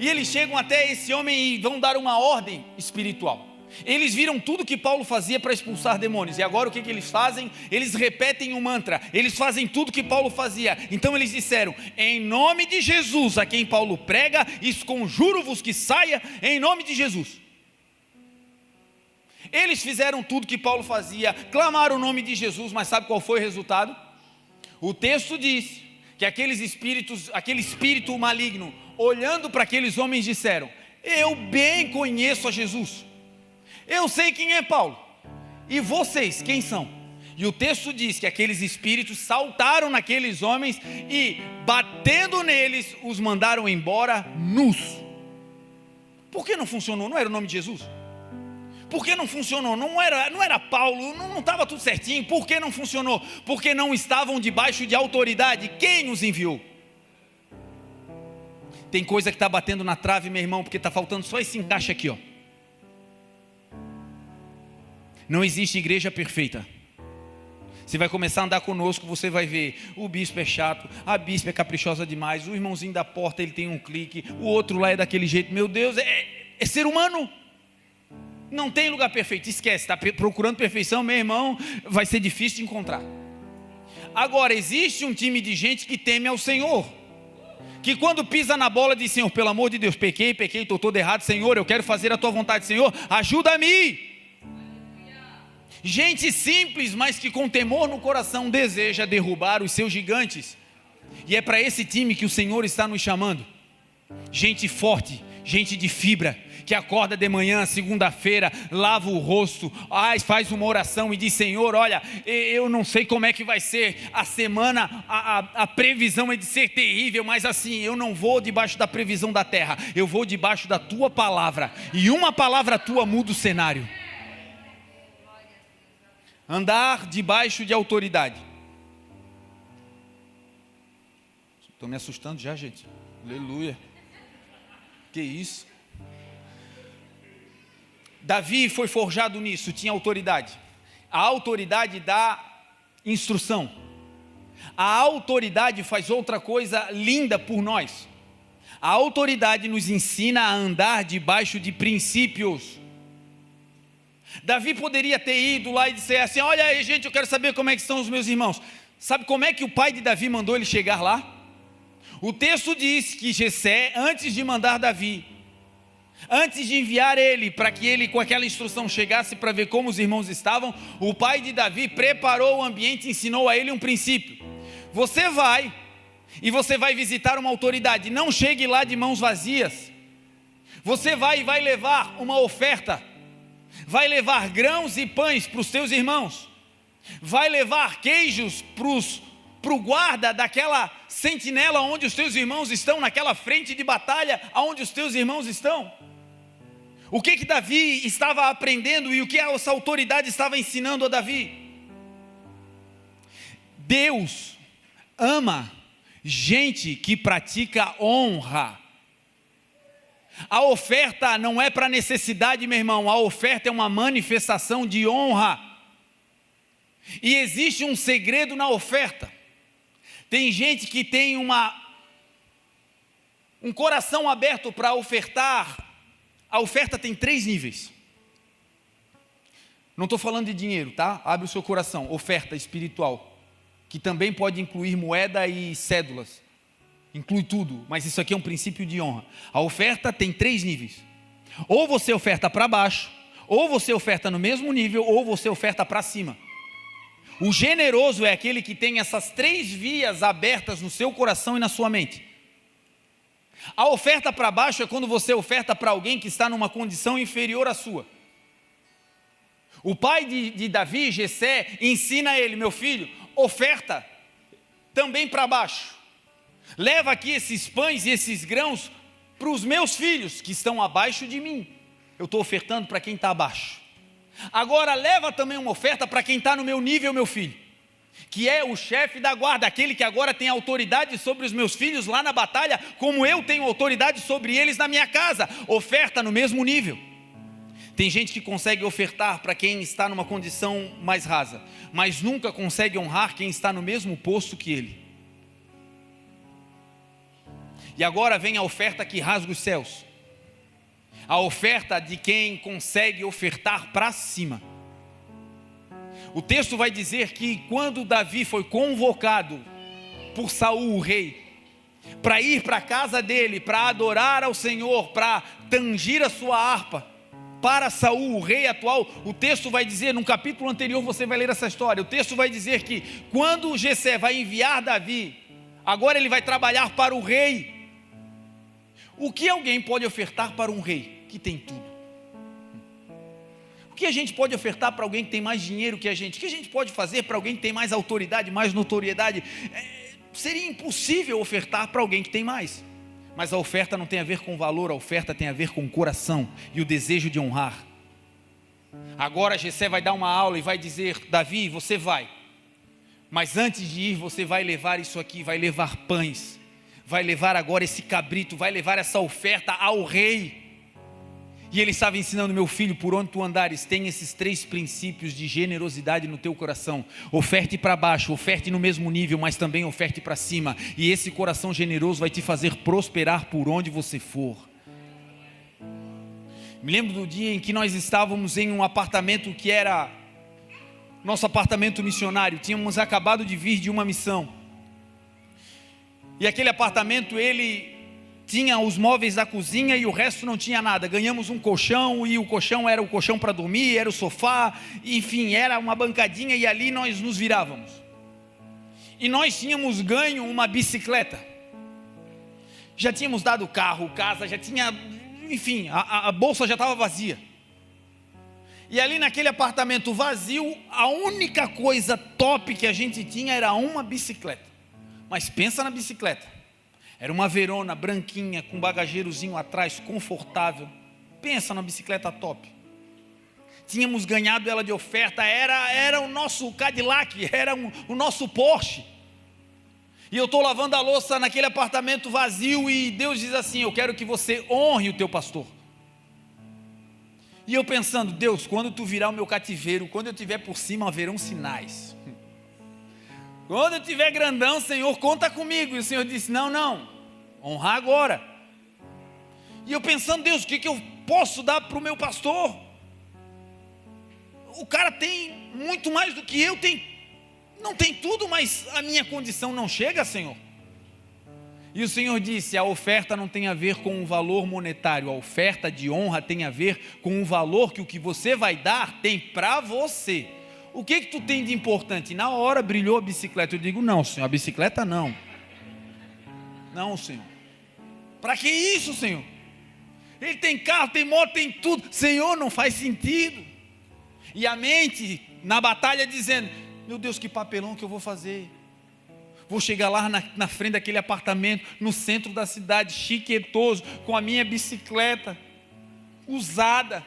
S2: E eles chegam até esse homem e vão dar uma ordem espiritual. Eles viram tudo que Paulo fazia para expulsar demônios. E agora o que eles fazem? Eles repetem um mantra. Eles fazem tudo que Paulo fazia. Então eles disseram: em nome de Jesus, a quem Paulo prega, esconjuro-vos que saia em nome de Jesus. Eles fizeram tudo que Paulo fazia, clamaram o nome de Jesus, mas sabe qual foi o resultado? O texto diz que aquele espírito maligno, olhando para aqueles homens, disseram: eu bem conheço a Jesus, eu sei quem é Paulo, e vocês quem são? E o texto diz que aqueles espíritos saltaram naqueles homens e, batendo neles, os mandaram embora nus. Por que não funcionou? Não era o nome de Jesus? Por que não funcionou? Não era Paulo, não estava tudo certinho. Por que não funcionou? Porque não estavam debaixo de autoridade. Quem os enviou? Tem coisa que está batendo na trave, meu irmão, porque está faltando só esse encaixe aqui, ó. Não existe igreja perfeita. Você vai começar a andar conosco, você vai ver, o bispo é chato, a bispa é caprichosa demais, o irmãozinho da porta ele tem um clique, o outro lá é daquele jeito. Meu Deus, é ser humano. Não tem lugar perfeito, esquece, está procurando perfeição, meu irmão, vai ser difícil de encontrar. Agora, existe um time de gente que teme ao Senhor, que quando pisa na bola diz: Senhor, pelo amor de Deus, pequei, estou todo errado, Senhor, eu quero fazer a tua vontade, Senhor, ajuda-me. Gente simples, mas que com temor no coração deseja derrubar os seus gigantes. E é para esse time que o Senhor está nos chamando. Gente forte, gente de fibra, que acorda de manhã, segunda-feira, lava o rosto, faz uma oração e diz: Senhor, olha, eu não sei como é que vai ser a semana, a previsão é de ser terrível, mas assim, eu não vou debaixo da previsão da terra, eu vou debaixo da tua palavra, e uma palavra tua muda o cenário. Andar debaixo de autoridade. Estou me assustando já, gente. Aleluia. Que isso? Davi foi forjado nisso, tinha autoridade. A autoridade dá instrução. A autoridade faz outra coisa linda por nós. A autoridade nos ensina a andar debaixo de princípios. Davi poderia ter ido lá e dizer assim: olha aí, gente, eu quero saber como é que estão os meus irmãos. Sabe como é que o pai de Davi mandou ele chegar lá? O texto diz que Jessé, antes de mandar Davi, antes de enviar ele para que ele com aquela instrução chegasse para ver como os irmãos estavam, o pai de Davi preparou o ambiente, ensinou a ele um princípio. Você vai e você vai visitar uma autoridade, não chegue lá de mãos vazias. Você vai e vai levar uma oferta, vai levar grãos e pães para os teus irmãos, vai levar queijos para o guarda daquela sentinela onde os teus irmãos estão, naquela frente de batalha onde os teus irmãos estão. O que Davi estava aprendendo e o que essa autoridade estava ensinando a Davi? Deus ama gente que pratica honra. A oferta não é para necessidade, meu irmão, a oferta é uma manifestação de honra. E existe um segredo na oferta. Tem gente que tem um coração aberto para ofertar. A oferta tem 3 níveis. Não estou falando de dinheiro, tá? Abre o seu coração. Oferta espiritual, que também pode incluir moeda e cédulas. Inclui tudo, mas isso aqui é um princípio de honra. A oferta tem 3 níveis. Ou você oferta para baixo, ou você oferta no mesmo nível, ou você oferta para cima. O generoso é aquele que tem essas 3 vias abertas no seu coração e na sua mente. A oferta para baixo é quando você oferta para alguém que está numa condição inferior à sua. O pai de Davi, Jessé, ensina a ele: meu filho, oferta também para baixo. Leva aqui esses pães e esses grãos para os meus filhos que estão abaixo de mim. Eu estou ofertando para quem está abaixo. Agora leva também uma oferta para quem está no meu nível, meu filho, que é o chefe da guarda, aquele que agora tem autoridade sobre os meus filhos lá na batalha, como eu tenho autoridade sobre eles na minha casa. Oferta no mesmo nível. Tem gente que consegue ofertar para quem está numa condição mais rasa, mas nunca consegue honrar quem está no mesmo posto que ele. E agora vem a oferta que rasga os céus. A oferta de quem consegue ofertar para cima. O texto vai dizer que quando Davi foi convocado por Saul, o rei, para ir para a casa dele, para adorar ao Senhor, para tangir a sua harpa, para Saul, o rei atual, o texto vai dizer, num capítulo anterior você vai ler essa história, o texto vai dizer que quando Jessé vai enviar Davi, agora ele vai trabalhar para o rei. O que alguém pode ofertar para um rei que tem tudo? O que a gente pode ofertar para alguém que tem mais dinheiro que a gente? O que a gente pode fazer para alguém que tem mais autoridade, mais notoriedade? Seria impossível ofertar para alguém que tem mais. Mas a oferta não tem a ver com valor, a oferta tem a ver com o coração e o desejo de honrar. Agora Jessé vai dar uma aula e vai dizer: Davi, você vai, mas antes de ir você vai levar isso aqui, vai levar pães, vai levar agora esse cabrito, vai levar essa oferta ao rei. E ele estava ensinando: meu filho, por onde tu andares, tem esses 3 princípios de generosidade no teu coração. Oferte para baixo, oferte no mesmo nível, mas também oferte para cima. E esse coração generoso vai te fazer prosperar por onde você for. Me lembro do dia em que nós estávamos em um apartamento que era nosso apartamento missionário. Tínhamos acabado de vir de uma missão. E aquele apartamento, ele tinha os móveis da cozinha e o resto não tinha nada. Ganhamos um colchão, e o colchão era o colchão para dormir, era o sofá, enfim, era uma bancadinha, e ali nós nos virávamos. E nós tínhamos ganho uma bicicleta. Já tínhamos dado carro, casa, já tinha, enfim, a bolsa já estava vazia. E ali naquele apartamento vazio, a única coisa top que a gente tinha era uma bicicleta. Mas pensa na bicicleta. Era uma Verona branquinha, com bagageirozinho atrás, confortável. Pensa na bicicleta top. Tínhamos ganhado ela de oferta, era o nosso Cadillac, era o nosso Porsche. E eu estou lavando a louça naquele apartamento vazio e Deus diz assim: eu quero que você honre o teu pastor. E eu pensando: Deus, quando tu virar o meu cativeiro, quando eu estiver por cima, haverão sinais. Quando eu estiver grandão, Senhor, conta comigo. E o Senhor disse: não, honrar agora. E eu pensando: Deus, o que eu posso dar para o meu pastor? O cara tem muito mais do que eu, não tem tudo, mas a minha condição não chega, Senhor. E o Senhor disse: a oferta não tem a ver com o valor monetário, a oferta de honra tem a ver com o valor que o que você vai dar tem para você. O que tu tem de importante? Na hora brilhou a bicicleta. Eu digo: não, Senhor, a bicicleta não. Não, Senhor. Para que isso, Senhor? Ele tem carro, tem moto, tem tudo. Senhor, não faz sentido. E a mente na batalha dizendo: meu Deus, que papelão que eu vou fazer. Vou chegar lá na frente daquele apartamento, no centro da cidade, chiquetoso, com a minha bicicleta usada.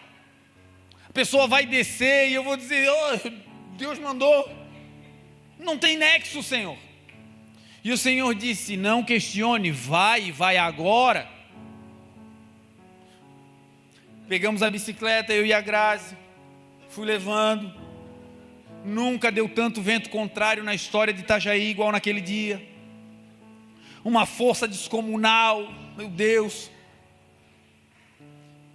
S2: A pessoa vai descer e eu vou dizer: oh, Deus mandou. Não tem nexo, Senhor. E o Senhor disse: não questione, vai agora. Pegamos a bicicleta, eu e a Grazi, fui levando. Nunca deu tanto vento contrário na história de Itajaí igual naquele dia. Uma força descomunal, meu Deus.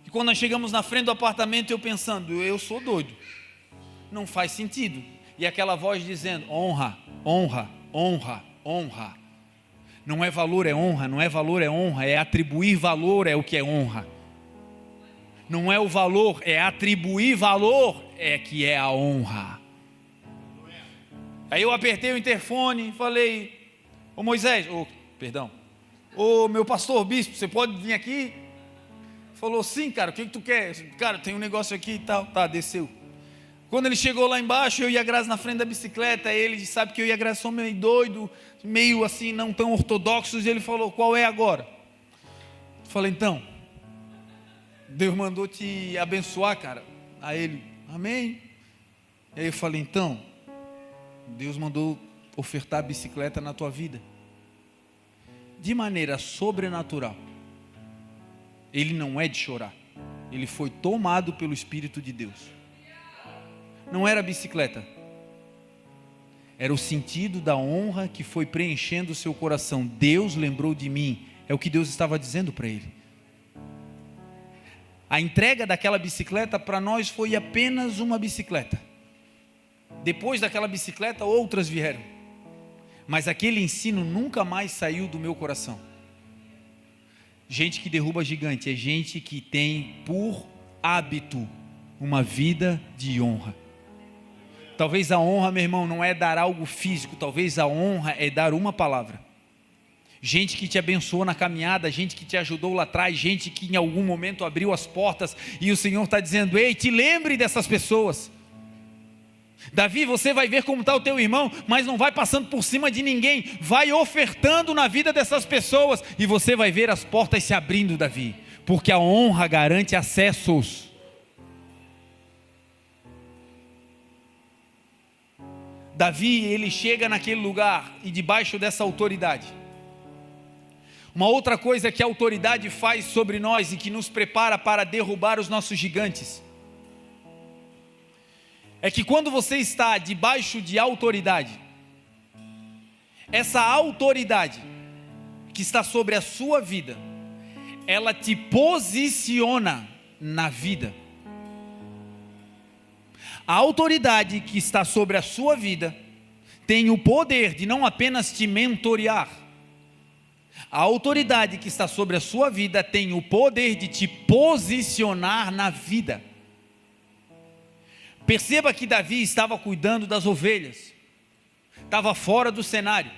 S2: E quando nós chegamos na frente do apartamento, eu pensando: eu sou doido, não faz sentido. E aquela voz dizendo: honra, honra, honra, honra. Não é valor, é honra. Não é valor, é honra. É atribuir valor, é o que é honra. Não é o valor, é atribuir valor, é que é a honra. Aí eu apertei o interfone e falei: ô Moisés, ô meu pastor bispo, você pode vir aqui? Falou: sim, cara, o que tu quer? Cara, tem um negócio aqui e tal. Tá, desceu. Quando ele chegou lá embaixo, eu e a Grazi na frente da bicicleta, ele sabe que eu e a Grazi somos meio doido, meio assim, não tão ortodoxos, e ele falou: qual é agora? Eu falei: então, Deus mandou te abençoar, cara. Aí ele: amém. Aí eu falei: então, Deus mandou ofertar a bicicleta na tua vida, de maneira sobrenatural. Ele não é de chorar, ele foi tomado pelo Espírito de Deus. Não era a bicicleta, era o sentido da honra que foi preenchendo o seu coração. Deus lembrou de mim, é o que Deus estava dizendo para ele. A entrega daquela bicicleta para nós foi apenas uma bicicleta. Depois daquela bicicleta, outras vieram. Mas aquele ensino nunca mais saiu do meu coração. Gente que derruba gigante é gente que tem por hábito uma vida de honra. Talvez a honra, meu irmão, não é dar algo físico. Talvez a honra é dar uma palavra. gente que te abençoou na caminhada, gente que te ajudou lá atrás, gente que em algum momento abriu as portas, e o Senhor está dizendo: ei, te lembre dessas pessoas. Davi, você vai ver como está o teu irmão, mas não vai passando por cima de ninguém, vai ofertando na vida dessas pessoas, e você vai ver as portas se abrindo, Davi, porque a honra garante acessos. Davi, ele chega naquele lugar e debaixo dessa autoridade. Uma outra coisa que a autoridade faz sobre nós e que nos prepara para derrubar os nossos gigantes, é que quando você está debaixo de autoridade, essa autoridade que está sobre a sua vida, ela te posiciona na vida. A autoridade que está sobre a sua vida tem o poder de não apenas te mentorear. A autoridade que está sobre a sua vida tem o poder de te posicionar na vida. Perceba que Davi estava cuidando das ovelhas, estava fora do cenário,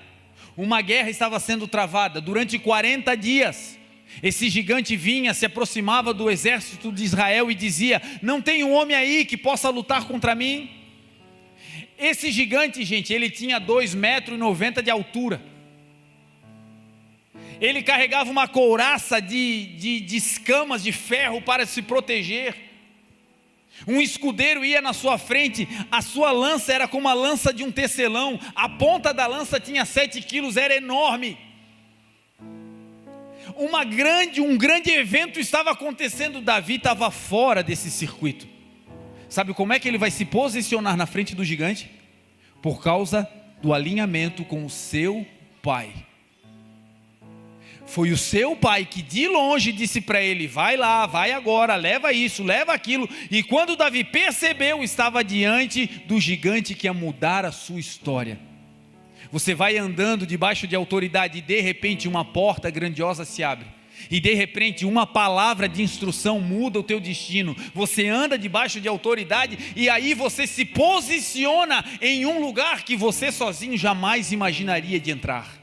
S2: uma guerra estava sendo travada, durante 40 dias, esse gigante vinha, se aproximava do exército de Israel e dizia: não tem um homem aí que possa lutar contra mim? Esse gigante, gente, ele tinha 2,90 metros de altura, ele carregava uma couraça de escamas de ferro para se proteger, um escudeiro ia na sua frente, a sua lança era como a lança de um tecelão, a ponta da lança tinha 7 quilos, era enorme. Um grande evento estava acontecendo, Davi estava fora desse circuito. Sabe como é que ele vai se posicionar na frente do gigante? Por causa do alinhamento com o seu pai. Foi o seu pai que de longe disse para ele: vai lá, vai agora, leva isso, leva aquilo. E quando Davi percebeu, estava diante do gigante que ia mudar a sua história. Você vai andando debaixo de autoridade e de repente uma porta grandiosa se abre. E de repente uma palavra de instrução muda o teu destino. Você anda debaixo de autoridade e aí você se posiciona em um lugar que você sozinho jamais imaginaria de entrar.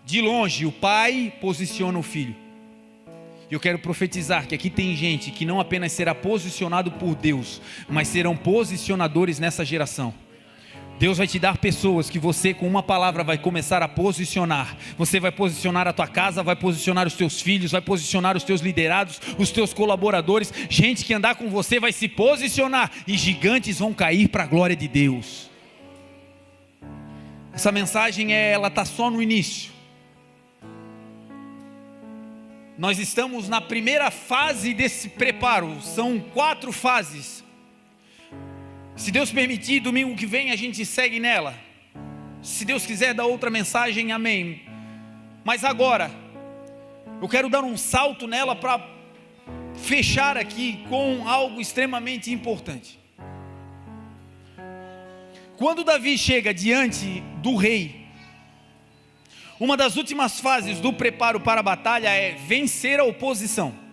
S2: De longe o pai posiciona o filho. E eu quero profetizar que aqui tem gente que não apenas será posicionado por Deus, mas serão posicionadores nessa geração. Deus vai te dar pessoas que você com uma palavra vai começar a posicionar. Você vai posicionar a tua casa, vai posicionar os teus filhos, vai posicionar os teus liderados, os teus colaboradores. Gente que andar com você vai se posicionar e gigantes vão cair para a glória de Deus. Essa mensagem ela está só no início. Nós estamos na primeira fase desse preparo, são 4 fases. Se Deus permitir, domingo que vem a gente segue nela. Se Deus quiser dar outra mensagem, amém. Mas agora, eu quero dar um salto nela para fechar aqui com algo extremamente importante. Quando Davi chega diante do rei, uma das últimas fases do preparo para a batalha é vencer a oposição.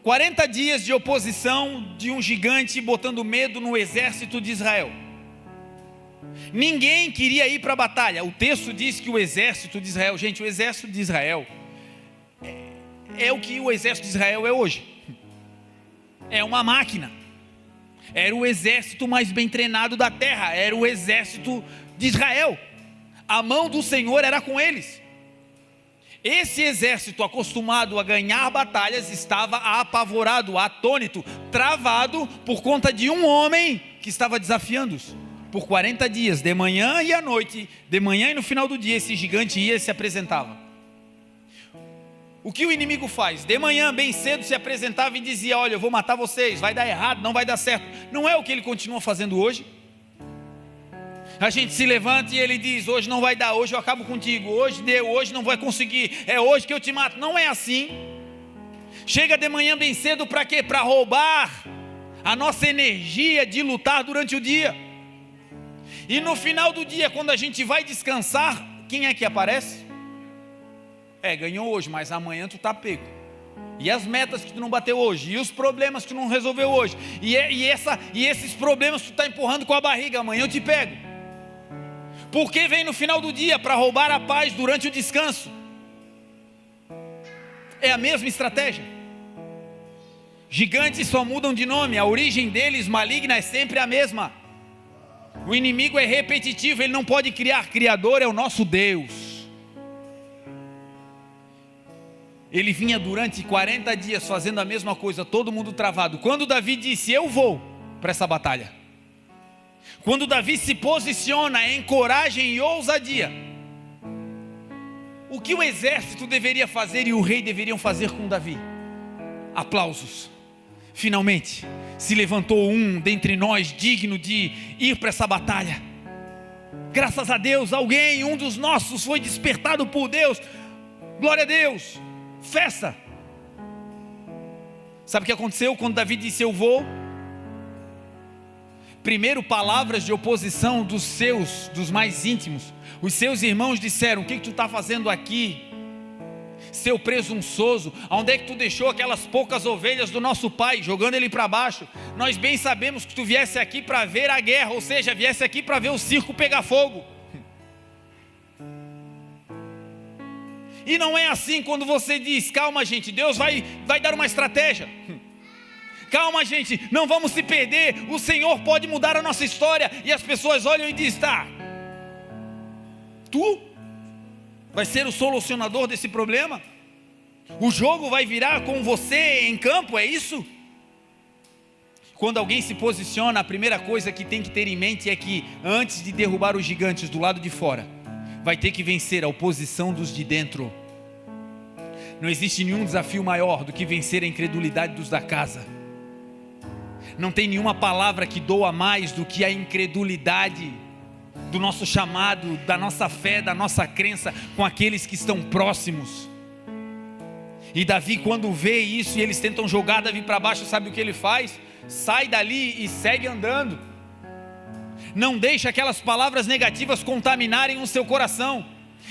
S2: 40 dias de oposição de um gigante botando medo no exército de Israel. Ninguém queria ir para a batalha. O texto diz que o exército de Israel, gente, o exército de Israel é o que o exército de Israel é hoje. É uma máquina. Era o exército mais bem treinado da terra. Era o exército de Israel. A mão do Senhor era com eles. Esse exército acostumado a ganhar batalhas estava apavorado, atônito, travado por conta de um homem que estava desafiando-os. Por 40 dias, de manhã e à noite, de manhã e no final do dia, esse gigante ia e se apresentava. O que o inimigo faz? De manhã, bem cedo, se apresentava e dizia: olha, eu vou matar vocês, vai dar errado, não vai dar certo. Não é o que ele continua fazendo hoje? A gente se levanta e ele diz: hoje não vai dar, hoje eu acabo contigo, hoje deu, hoje não vai conseguir, é hoje que eu te mato. Não é assim. Chega de manhã bem cedo para quê? Para roubar a nossa energia de lutar durante o dia. E no final do dia, quando a gente vai descansar, quem é que aparece? Ganhou hoje, mas amanhã tu tá pego. E as metas que tu não bateu hoje, e os problemas que tu não resolveu hoje, e esses problemas que tu tá empurrando com a barriga, amanhã eu te pego. Por que vem no final do dia? Para roubar a paz durante o descanso. É a mesma estratégia. Gigantes só mudam de nome, a origem deles maligna é sempre a mesma. O inimigo é repetitivo, ele não pode criar, criador é o nosso Deus. Ele vinha durante 40 dias fazendo a mesma coisa, todo mundo travado. Quando Davi disse, eu vou para essa batalha. Quando Davi se posiciona em coragem e ousadia, o que o exército deveria fazer e o rei deveriam fazer com Davi? Aplausos. Finalmente se levantou um dentre nós digno de ir para essa batalha. Graças a Deus, alguém, um dos nossos foi despertado por Deus. Glória a Deus, festa. Sabe o que aconteceu quando Davi disse eu vou? Primeiro, palavras de oposição dos mais íntimos. Os seus irmãos disseram, o que tu está fazendo aqui? Seu presunçoso, aonde é que tu deixou aquelas poucas ovelhas do nosso pai, jogando ele para baixo? Nós bem sabemos que tu viesse aqui para ver a guerra, ou seja, viesse aqui para ver o circo pegar fogo. E não é assim quando você diz, calma gente, Deus vai dar uma estratégia. Calma gente, não vamos se perder, o Senhor pode mudar a nossa história. E as pessoas olham e dizem, tá, tu vai ser o solucionador desse problema? O jogo vai virar com você em campo, é isso? Quando alguém se posiciona, a primeira coisa que tem que ter em mente é que antes de derrubar os gigantes do lado de fora, vai ter que vencer a oposição dos de dentro. Não existe nenhum desafio maior do que vencer a incredulidade dos da casa. Não tem nenhuma palavra que doa mais do que a incredulidade do nosso chamado, da nossa fé, da nossa crença com aqueles que estão próximos. E Davi, quando vê isso e eles tentam jogar Davi para baixo, sabe o que ele faz? Sai dali e segue andando. Não deixa aquelas palavras negativas contaminarem o seu coração.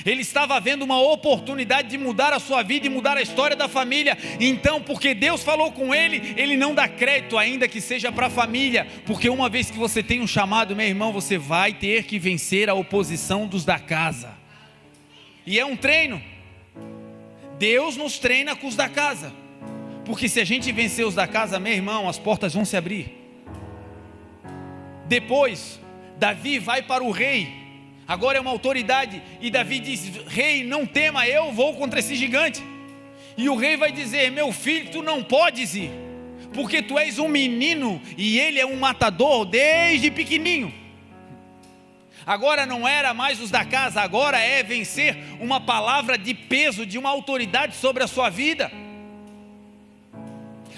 S2: Ele estava vendo uma oportunidade de mudar a sua vida e mudar a história da família. Então, porque Deus falou com ele, ele não dá crédito, ainda que seja para a família. Porque uma vez que você tem um chamado, meu irmão, você vai ter que vencer a oposição dos da casa. E é um treino. Deus nos treina com os da casa. Porque se a gente vencer os da casa, meu irmão, as portas vão se abrir. Depois, Davi vai para o rei. Agora é uma autoridade, e Davi diz, rei, não tema, eu vou contra esse gigante. E o rei vai dizer, meu filho, tu não podes ir, porque tu és um menino, e ele é um matador desde pequenininho. Agora não era mais os da casa, agora é vencer uma palavra de peso, de uma autoridade sobre a sua vida.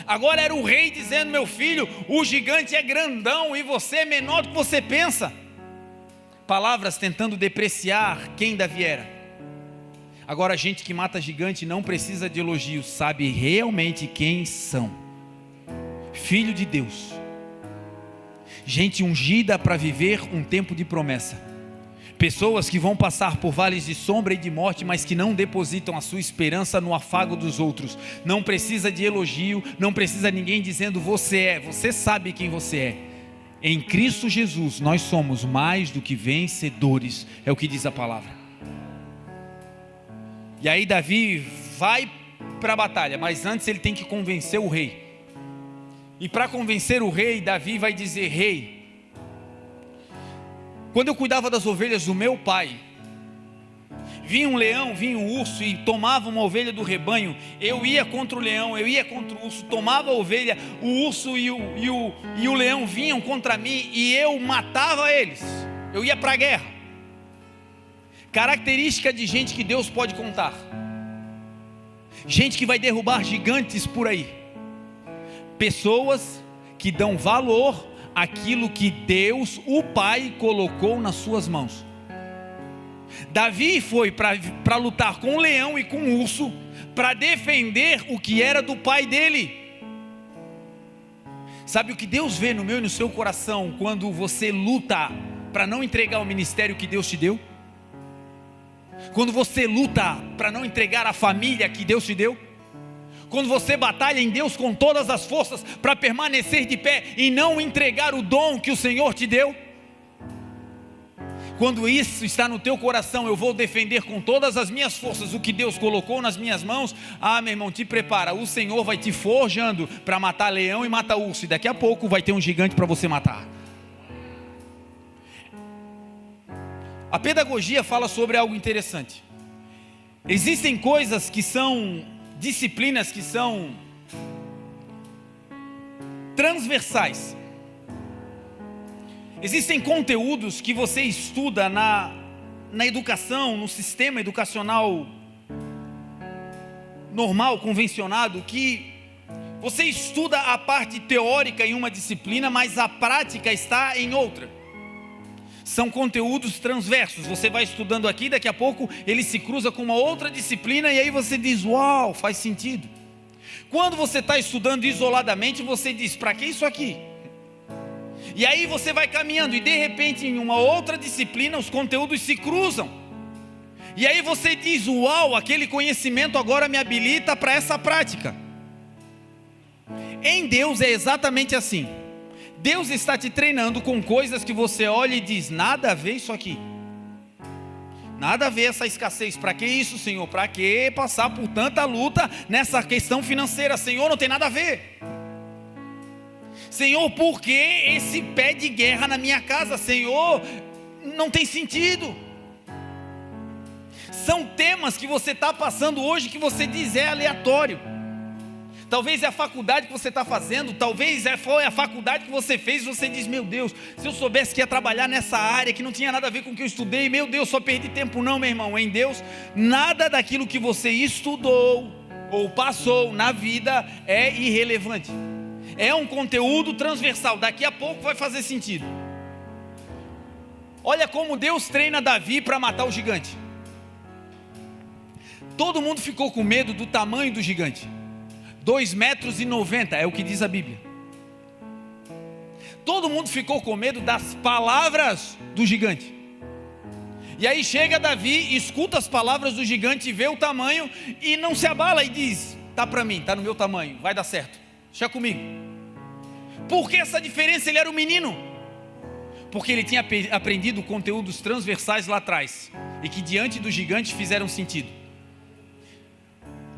S2: Agora era o rei dizendo, meu filho, o gigante é grandão, e você é menor do que você pensa. Palavras tentando depreciar quem Davi era. Agora a gente que mata gigante não precisa de elogios, sabe realmente quem são. Filho de Deus, gente ungida para viver um tempo de promessa. Pessoas que vão passar por vales de sombra e de morte, mas que não depositam a sua esperança no afago dos outros. Não precisa de elogio, não precisa ninguém dizendo você sabe quem você é. Em Cristo Jesus nós somos mais do que vencedores, é o que diz a palavra. E aí Davi vai para a batalha, mas antes ele tem que convencer o rei. E para convencer o rei, Davi vai dizer, rei, quando eu cuidava das ovelhas do meu pai, vinha um leão, vinha um urso e tomava uma ovelha do rebanho, eu ia contra o leão, eu ia contra o urso, tomava a ovelha, o urso e o leão vinham contra mim e eu matava eles, eu ia para a guerra. Característica de gente que Deus pode contar, gente que vai derrubar gigantes por aí, pessoas que dão valor àquilo que Deus, o Pai, colocou nas suas mãos. Davi foi para lutar com o leão e com o urso, para defender o que era do pai dele. Sabe o que Deus vê no meu e no seu coração quando você luta para não entregar o ministério que Deus te deu? Quando você luta para não entregar a família que Deus te deu? Quando você batalha em Deus com todas as forças para permanecer de pé e não entregar o dom que o Senhor te deu? quando isso está no teu coração, eu vou defender com todas as minhas forças o que Deus colocou nas minhas mãos. Meu irmão, te prepara, o Senhor vai te forjando para matar leão e matar urso, e daqui a pouco vai ter um gigante para você matar. A pedagogia fala sobre algo interessante. Existem coisas que são disciplinas que são transversais. Existem conteúdos que você estuda na educação, no sistema educacional normal, convencionado, que você estuda a parte teórica em uma disciplina, mas a prática está em outra. São conteúdos transversos, você vai estudando aqui, daqui a pouco ele se cruza com uma outra disciplina, e aí você diz, uau, faz sentido. Quando você está estudando isoladamente, você diz, para que isso aqui? E aí você vai caminhando, e de repente em uma outra disciplina os conteúdos se cruzam, e aí você diz, uau, aquele conhecimento agora me habilita para essa prática. Em Deus é exatamente assim. Deus está te treinando com coisas que você olha e diz, nada a ver isso aqui, nada a ver essa escassez, para que isso, Senhor? Para que passar por tanta luta nessa questão financeira, Senhor? Não tem nada a ver. Senhor, por que esse pé de guerra na minha casa? Senhor, não tem sentido. São temas que você está passando hoje que você diz, é aleatório. Talvez é a faculdade que você está fazendo, talvez foi a faculdade que você fez, e você diz, meu Deus, se eu soubesse que ia trabalhar nessa área, que não tinha nada a ver com o que eu estudei, meu Deus, só perdi tempo. Não, meu irmão, em Deus, nada daquilo que você estudou ou passou na vida é irrelevante. É um conteúdo transversal, daqui a pouco vai fazer sentido. Olha como Deus treina Davi para matar o gigante. Todo mundo ficou com medo do tamanho do gigante. 2,90 metros é o que diz a Bíblia. Todo mundo ficou com medo das palavras do gigante. E aí chega Davi, escuta as palavras do gigante, vê o tamanho e não se abala e diz, tá para mim, tá no meu tamanho, vai dar certo, deixa comigo. Por que essa diferença? Ele era um menino. Porque ele tinha aprendido conteúdos transversais lá atrás, e que diante do gigante fizeram sentido.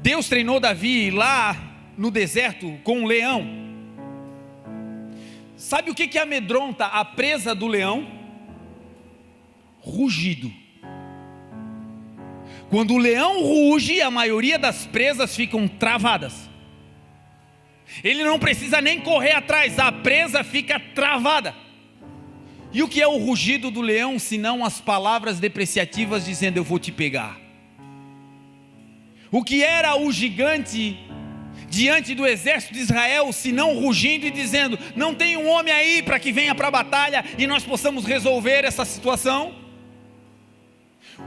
S2: Deus treinou Davi lá no deserto com um leão. Sabe o que amedronta a presa do leão? Rugido. Quando o leão ruge, a maioria das presas ficam travadas. Ele não precisa nem correr atrás, a presa fica travada. E o que é o rugido do leão, senão as palavras depreciativas dizendo, eu vou te pegar? O que era o gigante diante do exército de Israel, senão rugindo e dizendo, não tem um homem aí para que venha para a batalha e nós possamos resolver essa situação?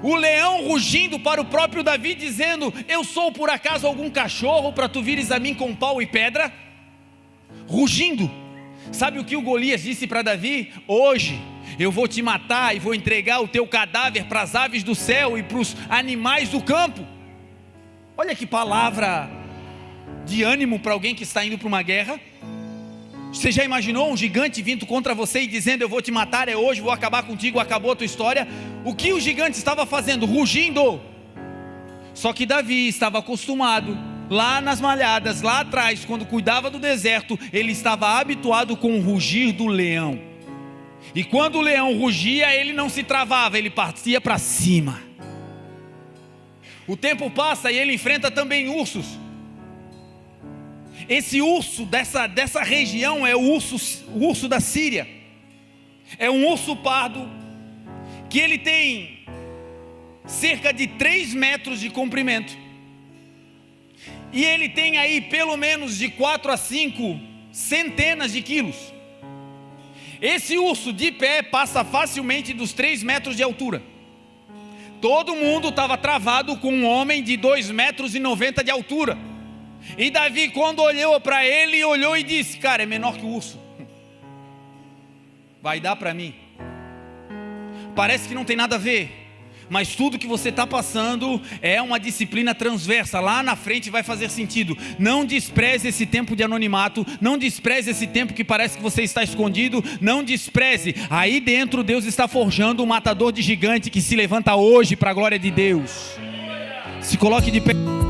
S2: O leão rugindo para o próprio Davi, dizendo, eu sou por acaso algum cachorro para tu vires a mim com pau e pedra? Rugindo. Sabe o que o Golias disse para Davi? Hoje eu vou te matar e vou entregar o teu cadáver para as aves do céu e para os animais do campo. Olha que palavra de ânimo para alguém que está indo para uma guerra. Você já imaginou um gigante vindo contra você e dizendo, eu vou te matar, é hoje, vou acabar contigo, acabou a tua história? O que o gigante estava fazendo? Rugindo. Só que Davi estava acostumado, lá nas malhadas, lá atrás, quando cuidava do deserto, ele estava habituado com o rugir do leão. E quando o leão rugia, ele não se travava, ele partia para cima. O tempo passa e ele enfrenta também ursos. Esse urso dessa região é o urso da Síria. É um urso pardo que ele tem cerca de 3 metros de comprimento. E ele tem aí pelo menos de 4 a 5 centenas de quilos. Esse urso de pé passa facilmente dos 3 metros de altura. Todo mundo estava travado com um homem de 2,90 metros de altura. E Davi, quando olhou para ele, olhou e disse, cara, é menor que o urso. Vai dar para mim. Parece que não tem nada a ver. Mas tudo que você está passando é uma disciplina transversa. Lá na frente vai fazer sentido. Não despreze esse tempo de anonimato. Não despreze esse tempo que parece que você está escondido. Não despreze. Aí dentro Deus está forjando um matador de gigante que se levanta hoje para a glória de Deus. Se coloque de pé.